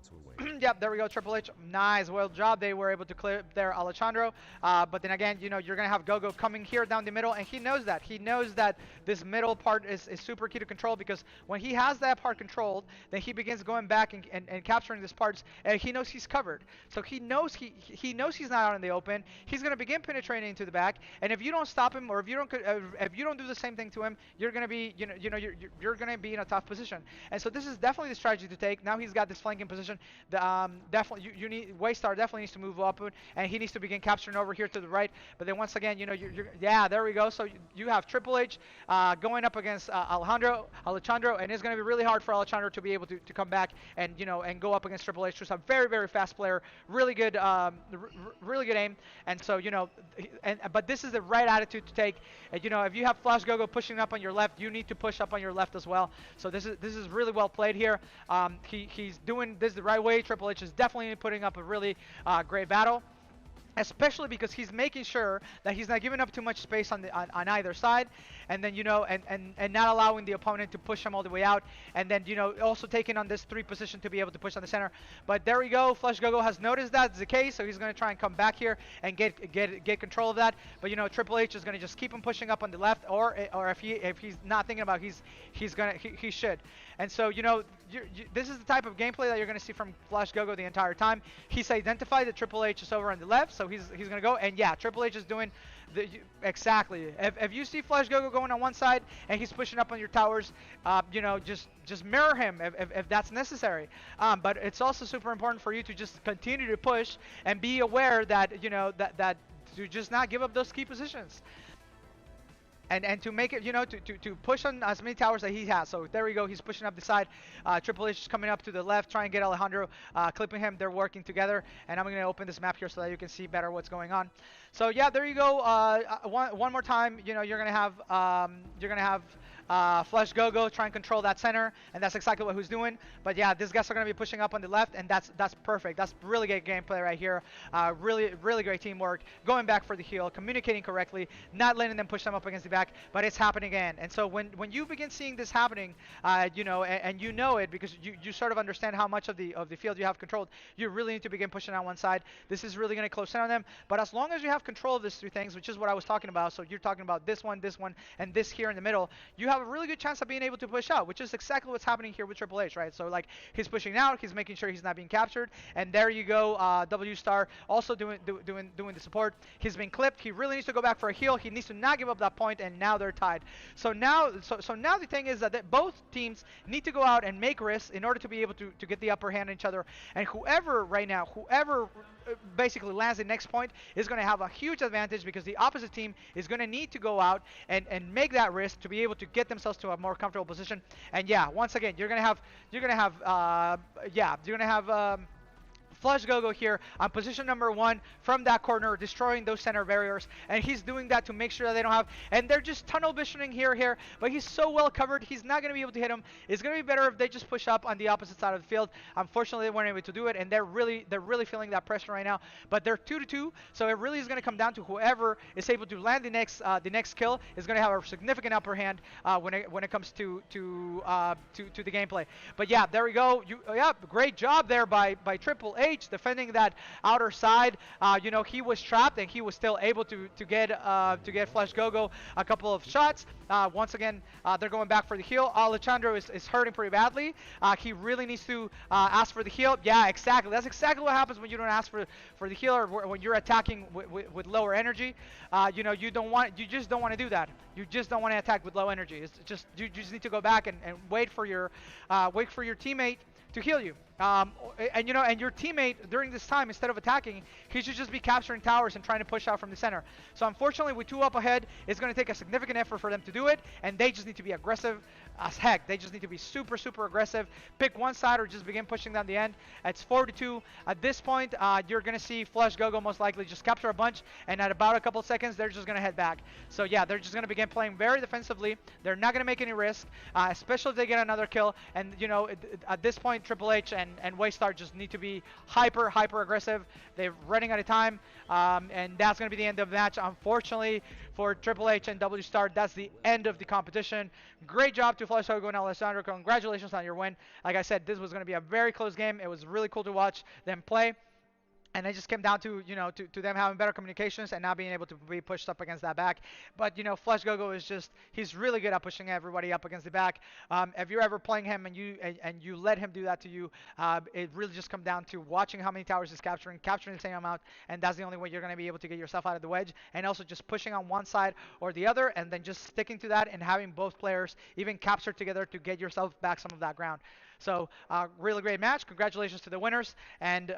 yep, there we go, Triple H. Nice, well job. They were able to clear there Alejandro. But then again, you know, you're going to have Gogo coming here down the middle, and he knows that. He knows that this middle part is super key to control, because when he has that part controlled, then he begins going back and capturing these parts, and he knows he's covered. So he knows he knows he's not out in the open. He's going to begin penetrating into the back, and if you don't stop him, or if you don't do the same thing to him, you're going to be you're going to be in a tough position. And so this is definitely the strategy to take. Now he's got this flanking position. Definitely you need Waystar definitely needs to move up, and he needs to begin capturing over here to the right. But then once again, you know, yeah, there we go. So you have Triple H going up against Alejandro, and it's going to be really hard for Alejandro to be able to come back and and go up against Triple H, who's a very, very fast player, really good really good aim. And so but this is the right attitude to take. You know, if you have Flash Gogo pushing up on your left, you need to push up on your left as well. So this is really well played here. He's doing this the right way. Triple H is definitely putting up a really great battle, especially because he's making sure that he's not giving up too much space on either side, and then and not allowing the opponent to push him all the way out, and then also taking on this 3 position to be able to push on the center. But there we go, Flash Gogo has noticed that's the case, so he's going to try and come back here and get control of that. But Triple H is going to just keep him pushing up on the left, or if he's not thinking about, he should. And so this is the type of gameplay that you're going to see from Flash Gogo the entire time. He's identified that Triple H is over on the left, so he's going to go. And yeah, Triple H is doing exactly. If you see Flash Gogo going on one side and he's pushing up on your towers, just mirror him if that's necessary. But it's also super important for you to just continue to push and be aware that that to just not give up those key positions. And to make it, to push on as many towers that he has. So there we go. He's pushing up the side. Triple H is coming up to the left, trying to get Alejandro, clipping him. They're working together. And I'm going to open this map here so that you can see better what's going on. So yeah, there you go. One more time. You're going to have Flash Gogo try and control that center, and that's exactly what he's doing. But yeah, these guys are going to be pushing up on the left, and that's perfect. That's really good gameplay right here. Really great teamwork, going back for the heal, communicating correctly, not letting them push them up against the back. But it's happening again. And so when you begin seeing this happening, and you know it because you sort of understand how much of the field you have controlled, you really need to begin pushing on one side. This is really going to close in on them. But as long as you have control of these 3 things, which is what I was talking about, so you're talking about this one, and this here in the middle, you have a really good chance of being able to push out, which is exactly what's happening here with Triple H, right? So like he's pushing out, he's making sure he's not being captured, and there you go. W Star also doing the support. He's been clipped. He really needs to go back for a heal. He needs to not give up that point, and now they're tied. So now the thing is that both teams need to go out and make risks in order to be able to get the upper hand on each other. And whoever basically lands the next point is going to have a huge advantage, because the opposite team is going to need to go out and make that risk to be able to get themselves to a more comfortable position. And yeah, once again, you're going to have Flash Gogo here on position number 1 from that corner, destroying those center barriers, and he's doing that to make sure that they don't have, and they're just tunnel visioning here, but he's so well covered, he's not going to be able to hit him. It's going to be better if they just push up on the opposite side of the field. Unfortunately, they weren't able to do it, and they're really feeling that pressure right now. But they're 2-2, so it really is going to come down to whoever is able to land the next kill is going to have a significant upper hand when it comes to the gameplay. But yeah, there we go. Great job there by Triple H defending that outer side. He was trapped, and he was still able to get Flash Gogo a couple of shots. Once again, they're going back for the heal. Alejandro is hurting pretty badly. He really needs to ask for the heal. Yeah, exactly. That's exactly what happens when you don't ask for the heal, or when you're attacking with lower energy. You just don't want to do that. You just don't want to attack with low energy. It's just you just need to go back and wait for your teammate to heal you. And your teammate during this time, instead of attacking, he should just be capturing towers and trying to push out from the center. So unfortunately, with 2 up ahead, it's going to take a significant effort for them to do it, and they just need to be aggressive as heck. They just need to be super aggressive. Pick one side or just begin pushing down the end. It's 4-2 at this point. You're going to see Flash Gogo most likely just capture a bunch, and at about a couple seconds, they're just going to head back. So yeah, they're just going to begin again, playing very defensively. They're not going to make any risk, especially if they get another kill. And, you know, at this point, Triple H and Waystar just need to be hyper aggressive. They're running out of time, and that's going to be the end of the match. Unfortunately for Triple H and W Star, that's the end of the competition. Great job to Flash Hogo and Alessandro. Congratulations on your win. Like I said, this was going to be a very close game. It was really cool to watch them play. And it just came down to, you know, to them having better communications and not being able to be pushed up against that back. But, you know, Flash Gogo is just, he's really good at pushing everybody up against the back. If you're ever playing him and you let him do that to you, it really just comes down to watching how many towers he's capturing the same amount, and that's the only way you're going to be able to get yourself out of the wedge. And also just pushing on one side or the other, and then just sticking to that and having both players even capture together to get yourself back some of that ground. So, really great match. Congratulations to the winners. And,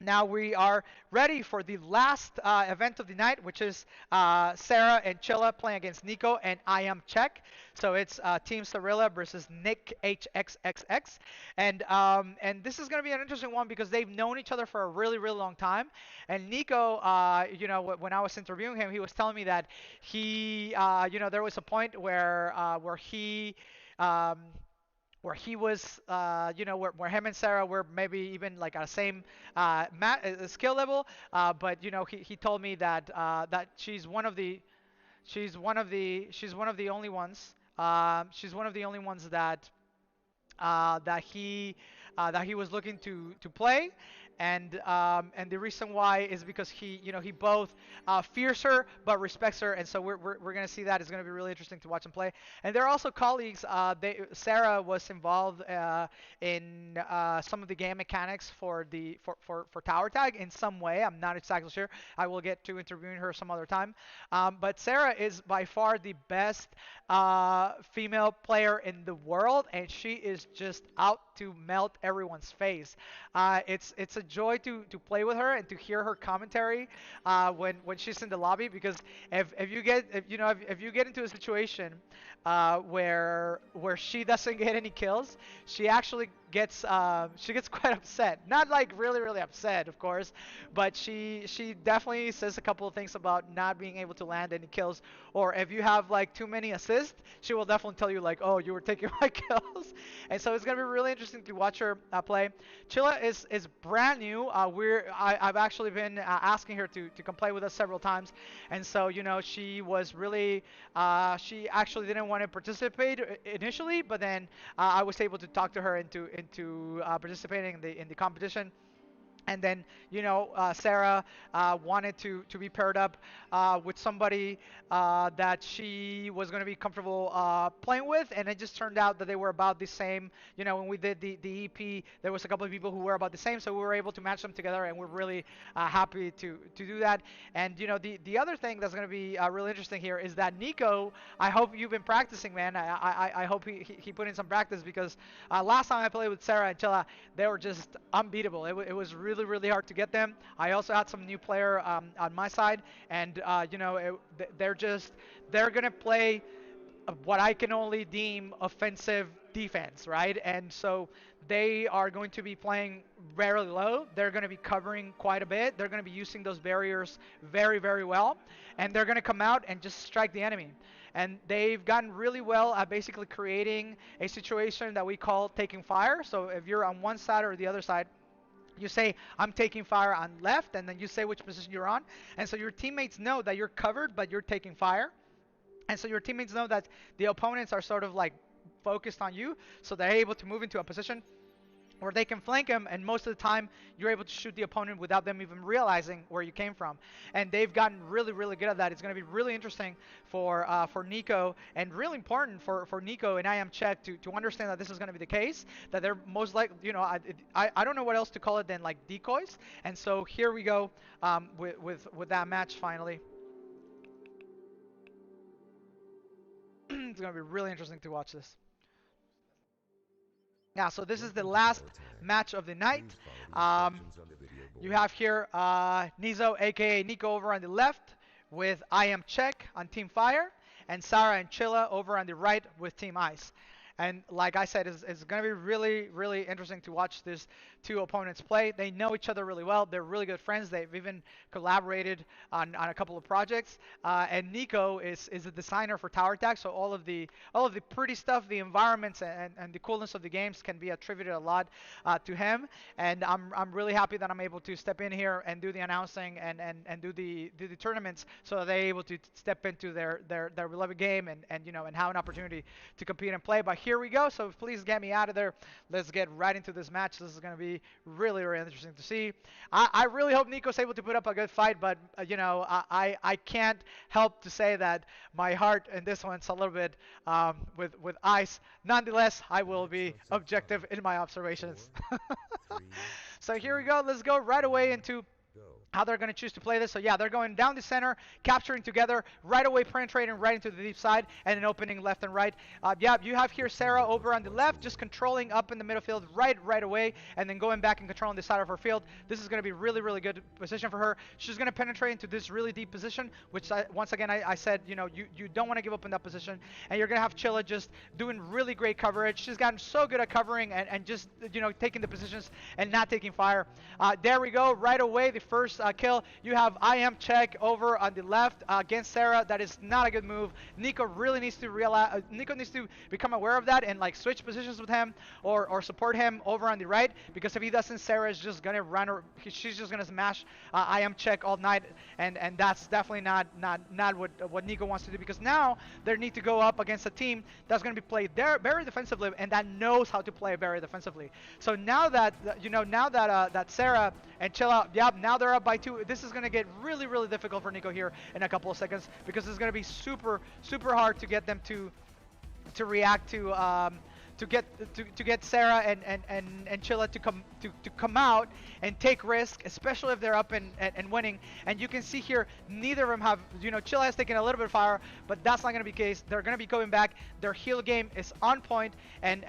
now we are ready for the last event of the night, which is Sarah and Chilla playing against Nico and I Am Czech. So it's Team Cirilla versus Nick HXXX. And this is going to be an interesting one because they've known each other for a really long time. And Nico, you know, when I was interviewing him, he was telling me that he, you know, there was a point where he was, you know, where him and Sarah were maybe even like at the same skill level, but you know, he told me that that she's one of the only ones that that he was looking to play. And the reason why is because he, you know, he both fears her but respects her, and so we're gonna see that. It's gonna be really interesting to watch him play. And they're also colleagues. Sarah was involved in some of the game mechanics for Tower Tag in some way. I'm not exactly sure. I will get to interviewing her some other time. But Sarah is by far the best female player in the world, and she is just out to melt everyone's face. It's a joy to play with her and to hear her commentary when she's in the lobby, because if you get into a situation where she doesn't get any kills, she actually gets quite upset. Not like really upset, of course, but she definitely says a couple of things about not being able to land any kills, or if you have like too many assists, she will definitely tell you like, oh, you were taking my kills. And so it's gonna be really interesting to watch her play. Chilla is brand new. I've actually been asking her to come play with us several times, and so, you know, she was really she actually didn't want to participate initially, but then I was able to talk to her into participating in the competition. And then, you know, Sarah wanted to be paired up with somebody that she was going to be comfortable playing with, and it just turned out that they were about the same. You know, when we did the EP, there was a couple of people who were about the same, so we were able to match them together, and we're really happy to do that. And, you know, the other thing that's going to be really interesting here is that Nico, I hope you've been practicing, man. I hope he put in some practice, because last time I played with Sarah and Chilla, they were just unbeatable. It was really hard to get them. I also had some new player on my side, and you know, they're gonna play what I can only deem offensive defense, right? And so they are going to be playing very low. They're going to be covering quite a bit. They're going to be using those barriers very well, and they're going to come out and just strike the enemy. And they've gotten really well at basically creating a situation that we call taking fire. So if you're on one side or the other side, you say, I'm taking fire on left, and then you say which position you're on. And so your teammates know that you're covered, but you're taking fire. And so your teammates know that the opponents are sort of like focused on you, so they're able to move into a position where they can flank them, and most of the time you're able to shoot the opponent without them even realizing where you came from. And they've gotten really good at that. It's going to be really interesting for Nico, and really important for Nico and I Am Czech to understand that this is going to be the case, that they're most likely, you know, I don't know what else to call it than like decoys. And so here we go with that match finally. It's going to be really interesting to watch this. Yeah, so this is the last match of the night. You have here Nizo, aka Nico, over on the left with I Am Czech on Team Fire, and Sarah and Chilla over on the right with Team Ice. And like I said, it's going to be really, really interesting to watch these two opponents play. They know each other really well. They're really good friends. They've even collaborated on a couple of projects. And Nico is a designer for Tower Attack, so all of the pretty stuff, the environments, and the coolness of the games can be attributed a lot to him. And I'm really happy that I'm able to step in here and do the announcing and do the tournaments so that they're able to step into their beloved game and have an opportunity to compete and play. But here we go. So please get me out of there. Let's get right into this match. This is going to be really, really interesting to see. I really hope Nico's able to put up a good fight, but I can't help to say that my heart in this one's a little bit with ice. Nonetheless, I will be objective in my observations. So here we go. Let's go right away into how they're going to choose to play this. So yeah, they're going down the center, capturing together, right away penetrating right into the deep side, and then opening left and right. Yeah, you have here Sarah over on the left, just controlling up in the middle field right away, and then going back and controlling the side of her field. This is going to be really, really good position for her. She's going to penetrate into this really deep position, which once again I said, you don't want to give up in that position, and you're going to have Chilla just doing really great coverage. She's gotten so good at covering and just taking the positions and not taking fire. There we go, right away the first kill. You have IamCheck over on the left against Sarah. That is not a good move. Nico really needs to realize. Nico needs to become aware of that and like switch positions with him or support him over on the right, because if he doesn't, Sarah is just gonna run or she's just gonna smash IamCheck all night, and that's definitely not what Nico wants to do, because now they need to go up against a team that's gonna be played there very defensively and that knows how to play very defensively. So now that that Sarah and Chilla, now they're up by 2. This is going to get really, really difficult for Nico here in a couple of seconds, because it's going to be super, super hard to get them to react to get Sarah and Chilla to come out and take risk, especially if they're up and winning. And you can see here, neither of them have, Chilla has taken a little bit of fire, but that's not going to be the case. They're going to be going back. Their heal game is on point, and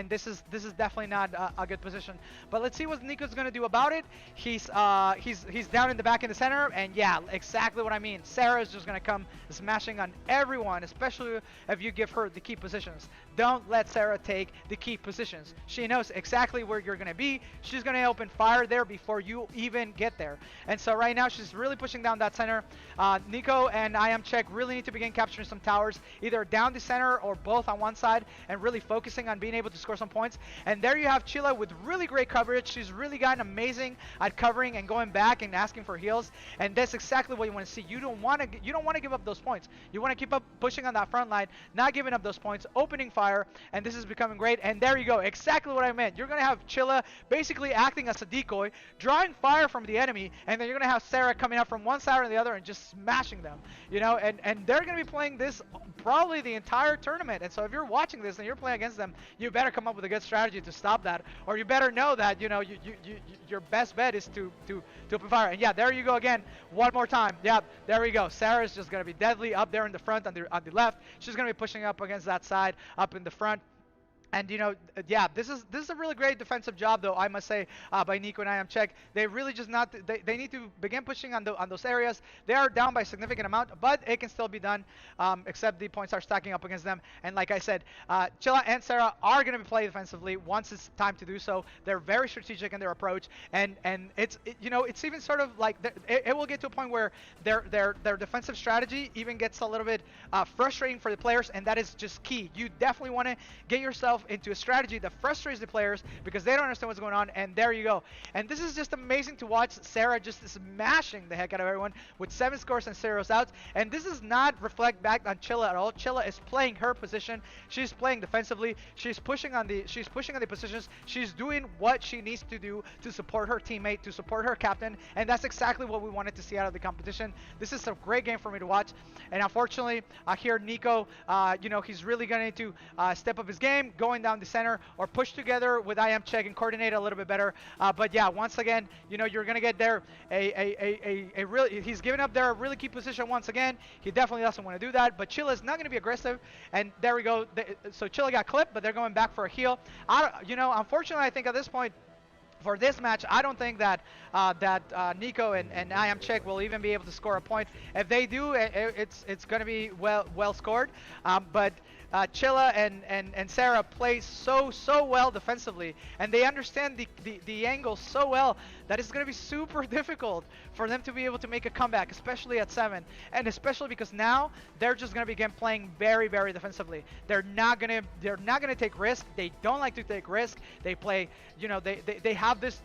this is definitely not a good position. But let's see what Nico's going to do about it. He's down in the back in the center, and yeah, exactly what I mean. Sarah is just going to come smashing on everyone, especially if you give her the key positions. Don't let Sarah take the key positions. She knows exactly where you're going to be. She's going to open fire there before you even get there. And so right now she's really pushing down that center. Nico and IamCheck really need to begin capturing some towers, either down the center or both on one side, and really focusing on being able to score some points. And there you have Chilla with really great coverage. She's really gotten amazing at covering and going back and asking for heals. And that's exactly what you want to see. You don't want to give up those points. You want to keep up pushing on that front line, not giving up those points, opening fire, and this is becoming great. And there you go, exactly what I meant. You're going to have Chilla basically acting as a decoy, drawing fire from the enemy, and then you're going to have Sarah coming up from one side or the other and just smashing them, and they're going to be playing this probably the entire tournament. And so if you're watching this and you're playing against them, you better come up with a good strategy to stop that, or you better know that your best bet is to open fire. And yeah, there you go again, one more time. Yeah, there we go. Sarah's just going to be deadly up there in the front on the left. She's going to be pushing up against that side up in the front. And yeah, this is a really great defensive job, though, I must say, by Nico and IamCheck. They really just they need to begin pushing on those areas. They are down by a significant amount, but it can still be done, except the points are stacking up against them. And like I said, Chilla and Sarah are going to be playing defensively once it's time to do so. They're very strategic in their approach, and it's even sort of like it will get to a point where their defensive strategy even gets a little bit frustrating for the players, and that is just key. You definitely want to get yourself into a strategy that frustrates the players because they don't understand what's going on. And there you go. And this is just amazing to watch. Sarah just smashing the heck out of everyone with 7 scores and 0 outs. And this does not reflect back on Chilla at all. Chilla is playing her position. She's playing defensively. She's pushing on the positions. She's doing what she needs to do to support her teammate, to support her captain. And that's exactly what we wanted to see out of the competition. This is a great game for me to watch. And unfortunately, here Nico, he's really going to need to step up his game, going down the center, or push together with IamCheck and coordinate a little bit better. But yeah, once again, you're gonna get there a really, he's giving up there a really key position once again. He definitely doesn't want to do that, but Chilla is not gonna be aggressive. And there we go. So Chilla got clipped, but they're going back for a heal. Unfortunately, I think at this point, for this match, I don't think that Nico and IamCheck will even be able to score a point. If they do, it's going to be well scored. But Chilla and Sarah play so well defensively, and they understand the angle so well that it's going to be super difficult for them to be able to make a comeback, especially at 7, and especially because now they're just going to begin playing very defensively. They're not gonna take risk. They don't like to take risk. They play, they have this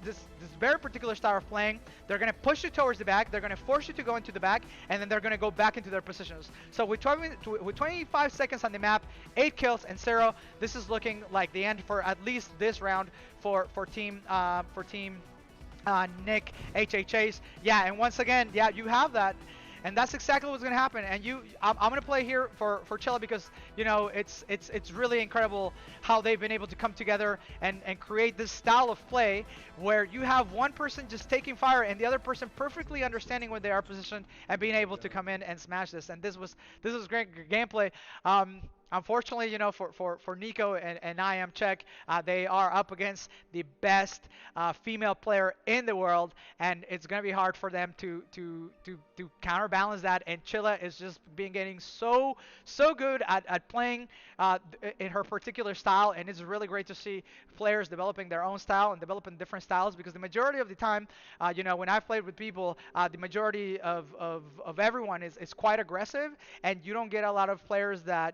very particular style of playing. They're gonna push you towards the back. They're gonna force you to go into the back, and then they're gonna go back into their positions. So with 25 seconds on the map, 8 kills and 0, this is looking like the end for at least this round for team Nick HHAs. Yeah, and once again, yeah, you have that. And that's exactly what's going to happen. And I'm going to play here for Chilla because, it's really incredible how they've been able to come together and create this style of play where you have one person just taking fire and the other person perfectly understanding where they are positioned and being able to come in and smash this. And this was great gameplay. Unfortunately, for Nico and I am Czech, they are up against the best female player in the world, and it's gonna be hard for them to counterbalance that. And Chilla is just getting so good at playing in her particular style, and it's really great to see players developing their own style and developing different styles. Because the majority of the time, when I've played with people, the majority of everyone is quite aggressive, and you don't get a lot of players that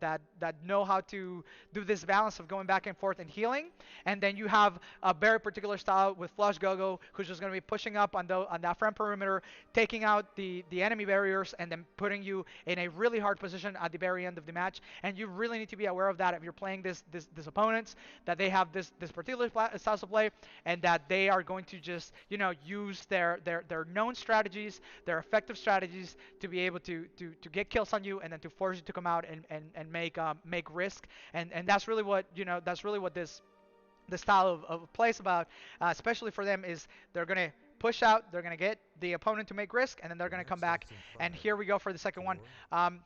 that know how to do this balance of going back and forth and healing. And then you have a very particular style with Flush Gogo, who's just going to be pushing up on that front perimeter, taking out the enemy barriers, and then putting you in a really hard position at the very end of the match. And you really need to be aware of that if you're playing this opponents, that they have this particular style of play, and that they are going to just use their known strategies, their effective strategies, to be able to get kills on you, and then to force you to come out and make risk. And that's really what this style of play is about, especially for them. Is they're gonna push out, they're gonna get the opponent to make risk, and then they're gonna come back. And here we go for the second one. I'm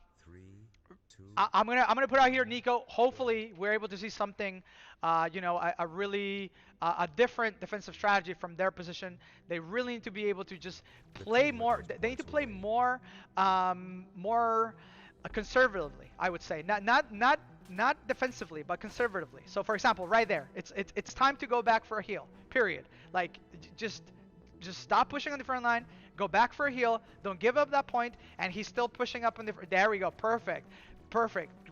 gonna put out here Nico. Hopefully we're able to see something, a really different defensive strategy from their position. They really need to be able to just play more. They need to play more conservatively, I would say. Not defensively, but conservatively. So for example, right there, it's time to go back for a heal. Period. Like just stop pushing on the front line. Go back for a heal. Don't give up that point. And he's still pushing up on the. There we go. Perfect.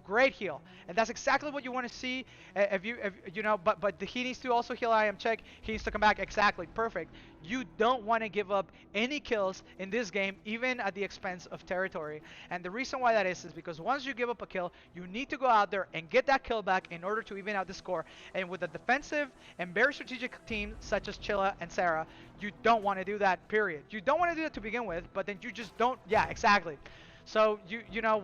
Great heal. And that's exactly what you want to see. But he needs to also heal. I am Czech. He needs to come back. Exactly. Perfect. You don't want to give up any kills in this game, even at the expense of territory. And the reason why that is because once you give up a kill, you need to go out there and get that kill back in order to even out the score. And with a defensive and very strategic team such as Chilla and Sarah, you don't want to do that. Period. You don't want to do that to begin with, but then you just don't. Yeah, exactly. So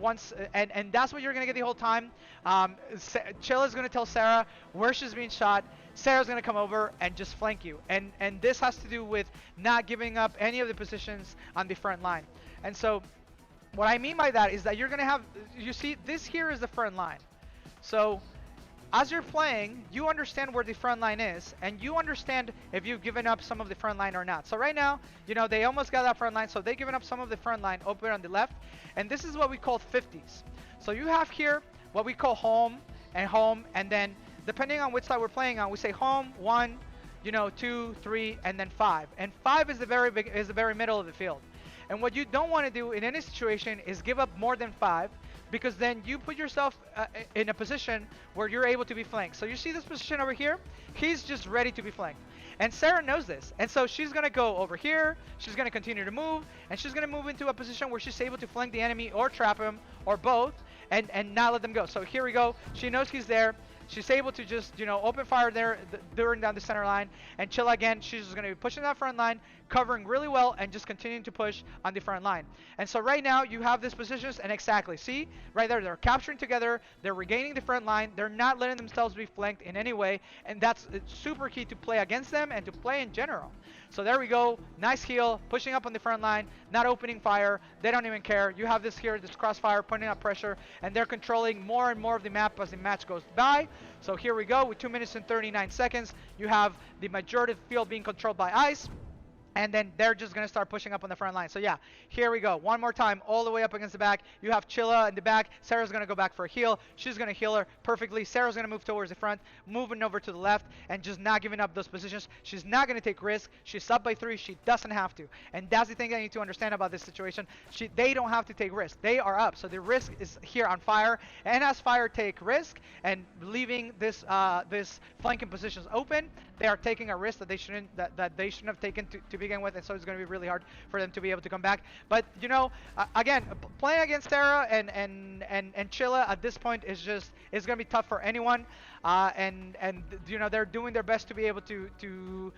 once and that's what you're gonna get the whole time. Chilla's gonna tell Sarah where she's being shot. Sarah's gonna come over and just flank you. And this has to do with not giving up any of the positions on the front line. And so what I mean by that is that you're gonna have, you see, this here is the front line. So as you're playing, you understand where the front line is, and you understand if you've given up some of the front line or not. So right now, they almost got that front line, so they've given up some of the front line open on the left, and this is what we call 50s. So you have here what we call home, and then depending on which side we're playing on, we say home, 1, 2, 3, and then 5. And 5 is the very middle of the field. And what you don't want to do in any situation is give up more than 5, because then you put yourself in a position where you're able to be flanked. So you see this position over here? He's just ready to be flanked. And Sarah knows this. And so she's going to go over here. She's going to continue to move. And she's going to move into a position where she's able to flank the enemy or trap him or both and not let them go. So here we go. She knows he's there. She's able to just, open fire there during down the center line. And Chilla again, she's just going to be pushing that front line, covering really well, and just continuing to push on the front line. And so right now, you have these positions, and exactly, see? Right there, they're capturing together, they're regaining the front line, they're not letting themselves be flanked in any way, and that's super key to play against them and to play in general. So there we go, nice heal, pushing up on the front line, not opening fire, they don't even care. You have this here, this crossfire, putting up pressure, and they're controlling more and more of the map as the match goes by. So here we go, with 2 minutes and 39 seconds, you have the majority of the field being controlled by Ice. and then they're just going to start pushing up on the front line. So yeah, here we go. One more time, all the way up against the back. You have Chilla in the back. Sarah's going to go back for a heal. She's going to heal her perfectly. Sarah's going to move towards the front, moving over to the left, and just not giving up those positions. She's not going to take risks. She's up by 3. She doesn't have to. And that's the thing I need to understand about this situation. They don't have to take risks. They are up. So the risk is here on Fire. And as Fire take risk and leaving this flanking positions open, they are taking a risk that they shouldn't have taken to begin with, and so it's going to be really hard for them to be able to come back. But you know, again, playing against Sarah and Chilla at this point is just it's going to be tough for anyone. And you know they're doing their best to be able to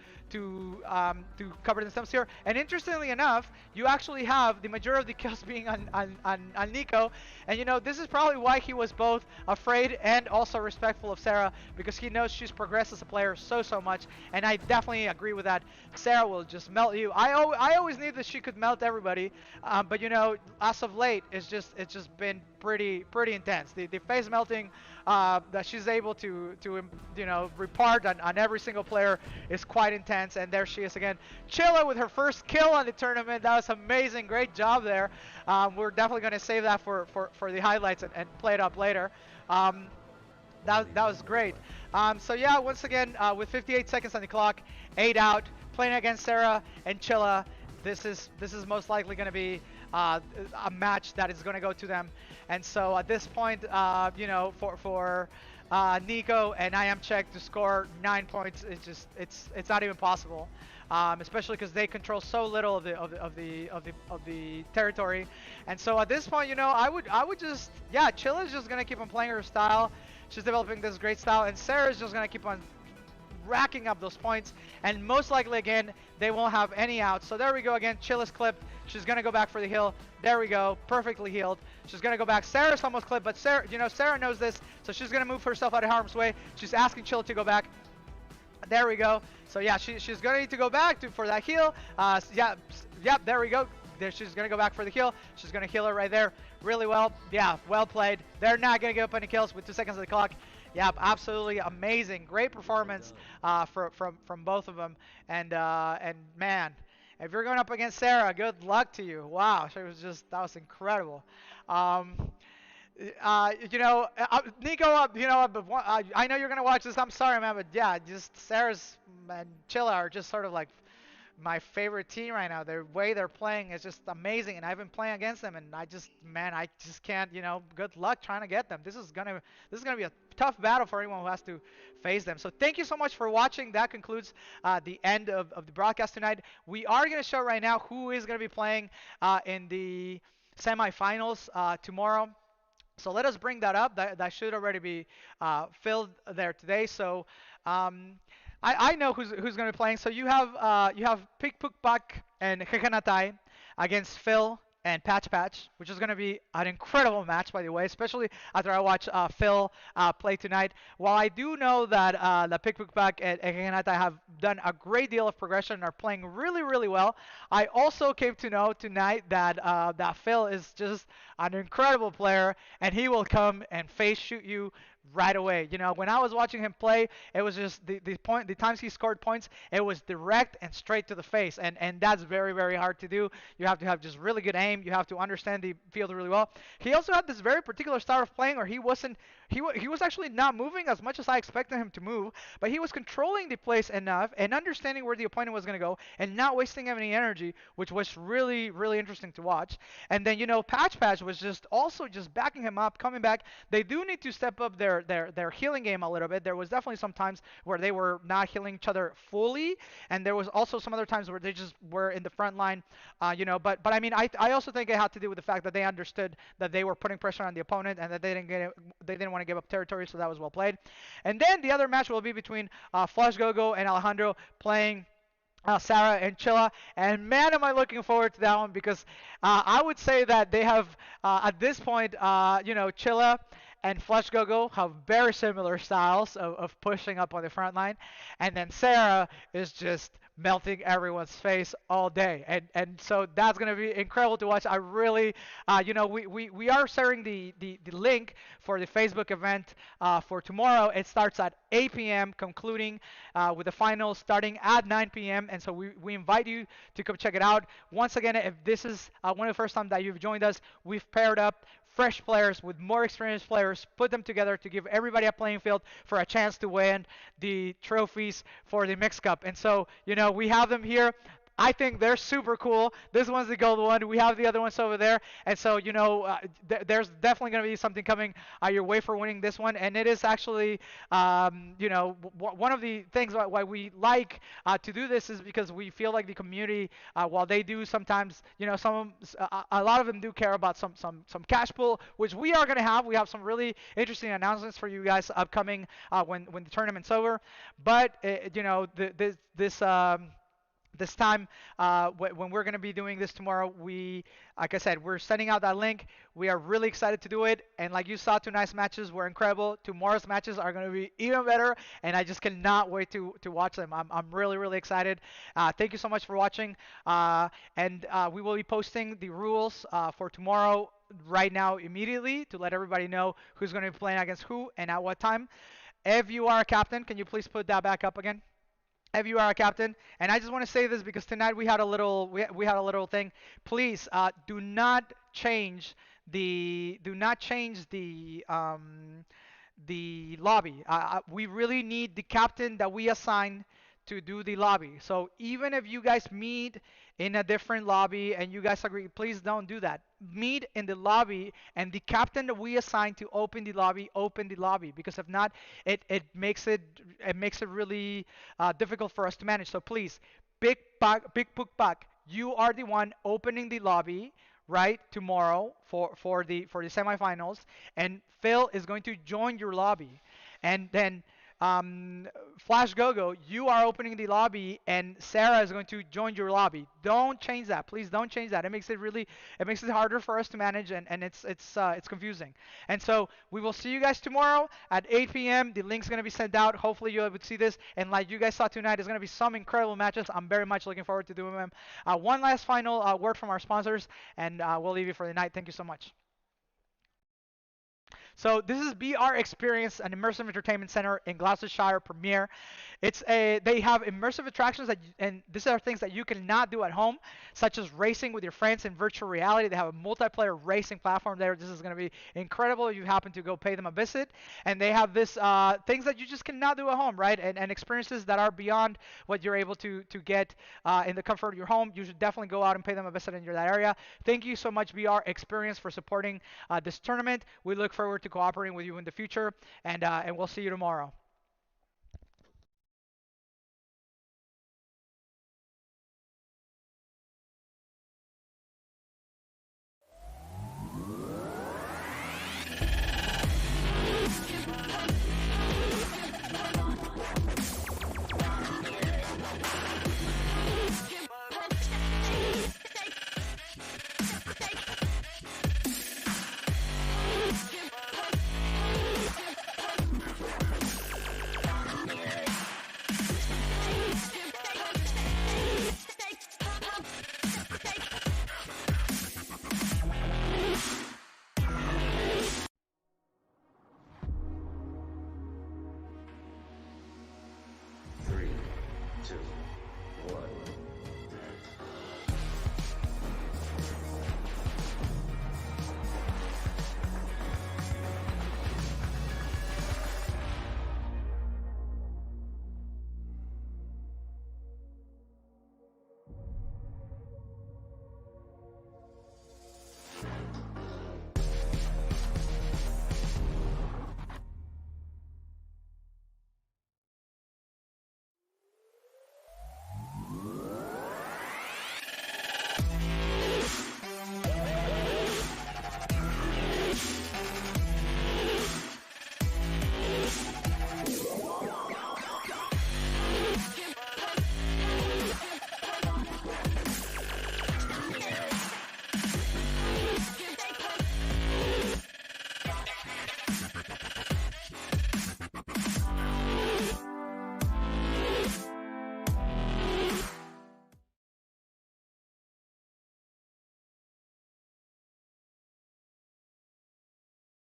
cover themselves here. And interestingly enough, you actually have the majority of the kills being on Nico, and you know this is probably why he was both afraid and also respectful of Sarah, because he knows she's progressed as a player so much. And I definitely agree with that. Sarah will just melt you. I always knew that she could melt everybody, but you know as of late it's just been pretty intense. The face melting that she's able to you know repart on every single player is quite intense. And there she is again, Chilla with her first kill on the tournament. That was amazing, great job there. We're definitely going to save that for the highlights and play it up later. That was great. So yeah, once again, with 58 seconds on the clock, 8 out, playing against Sarah and Chilla. This is most likely going to be a match that is going to go to them. And so at this point, you know, for Nico and IamCheck to score 9 points, it's not even possible. Especially because they control so little of the territory. And so at this point, you know, I would just, yeah, Chilla's just gonna keep on playing her style. She's developing this great style, and Sarah's just gonna keep on racking up those points, and most likely again they won't have any outs. So there we go again, Chilla's clipped. She's gonna go back for the heal. There we go, perfectly healed. She's gonna go back. Sarah's almost clipped, but Sarah, you know, Sarah knows this, so she's gonna move herself out of harm's way. She's asking Chilla to go back. There we go. So yeah, she's gonna need to go back for that heal. Yeah, there we go. There, she's gonna go back for the heal. She's gonna heal her right there, really well. Yeah, well played. They're not gonna give up any kills with 2 seconds on the clock. Yeah, absolutely amazing, great performance from both of them. And man, if you're going up against Sarah, good luck to you. Wow, that was incredible. You know, Nico, you know, I know you're gonna watch this. I'm sorry, man, but yeah, just Sarah's and Chilla are just sort of like my favorite team right now. The way they're playing is just amazing, and I've been playing against them, and I just can't. You know, good luck trying to get them. This is gonna be a tough battle for anyone who has to face them. So thank you so much for watching. That concludes the end of the broadcast tonight. We are gonna show right now who is gonna be playing in the semifinals tomorrow. So let us bring that up. That should already be filled there today. So I know who's going to be playing. So you have Pikpukpak and Hekanatai against Phil and Patch Patch, which is going to be an incredible match, by the way, especially after I watch Phil play tonight. While I do know that the Pikpukpak and Hekanatai have done a great deal of progression and are playing really well, I also came to know tonight that that Phil is just an incredible player, and he will come and face shoot you right away. You know, when I was watching him play, it was just the times he scored points, it was direct and straight to the face, and that's very hard to do. You have to have just really good aim. You have to understand the field really well. He also had this very particular style of playing where he was actually not moving as much as I expected him to move, but he was controlling the place enough and understanding where the opponent was going to go and not wasting any energy, which was really interesting to watch. And then, you know, Patch Patch was just backing him up, coming back. They do need to step up their healing game a little bit. There was definitely some times where they were not healing each other fully, and there was also some other times where they just were in the front line, you know. But I mean, I also think it had to do with the fact that they understood that they were putting pressure on the opponent and that they didn't want to give up territory, so that was well played. And then the other match will be between Flush Gogo and Alejandro playing Sarah and Chilla, and man, am I looking forward to that one, because I would say that they have at this point, you know, Chilla and Flush Gogo have very similar styles of pushing up on the front line, and then Sarah is just melting everyone's face all day, and so that's gonna be incredible to watch. I really, we are sharing the link for the Facebook event for tomorrow. It starts at 8 p.m., concluding with the finals starting at 9 p.m. And so we invite you to come check it out. Once again, if this is one of the first time that you've joined us, we've paired up fresh players with more experienced players, put them together to give everybody a playing field for a chance to win the trophies for the Mix Cup. And so, we have them here. I think they're super cool. This one's the gold one. We have the other ones over there. And so, there's definitely going to be something coming your way for winning this one. And it is actually, one of the things why we like to do this is because we feel like the community, while they do sometimes, a lot of them do care about some cash pool, which we are going to have. We have some really interesting announcements for you guys upcoming when the tournament's over. But, this time, when we're going to be doing this tomorrow, like I said, we're sending out that link. We are really excited to do it. And like you saw, tonight's matches were incredible. Tomorrow's matches are going to be even better. And I just cannot wait to watch them. I'm really, really excited. Thank you so much for watching. And we will be posting the rules for tomorrow right now immediately to let everybody know who's going to be playing against who and at what time. If you are a captain, can you please put that back up again? If you are a captain, and I just want to say this because tonight we had a little thing. Please do not change the lobby. We really need the captain that we assign to do the lobby. So even if you guys meet in a different lobby and you guys agree, please don't do that. Meet in the lobby, and the captain that we assign to open the lobby, because if not, it makes it really difficult for us to manage. So please, Big Book Buck, you are the one opening the lobby right tomorrow for the semifinals, and Phil is going to join your lobby, and then Flash Gogo, you are opening the lobby, and Sarah is going to join your lobby. Don't change that, please. Don't change that. It makes it harder for us to manage, and it's confusing. And so we will see you guys tomorrow at 8 p.m. The link's gonna be sent out. Hopefully you'll be able to see this. And like you guys saw tonight, there's gonna be some incredible matches. I'm very much looking forward to doing them. One last final word from our sponsors, and we'll leave you for the night. Thank you so much. So this is BR Experience, an immersive entertainment center in Gloucestershire Premier. They have immersive attractions and these are things that you cannot do at home, such as racing with your friends in virtual reality. They have a multiplayer racing platform there. This is going to be incredible if you happen to go pay them a visit. And they have this things that you just cannot do at home, right? And experiences that are beyond what you're able to get in the comfort of your home. You should definitely go out and pay them a visit in that area. Thank you so much, BR Experience, for supporting this tournament. We look forward to cooperating with you in the future, and we'll see you tomorrow. Three, two, one.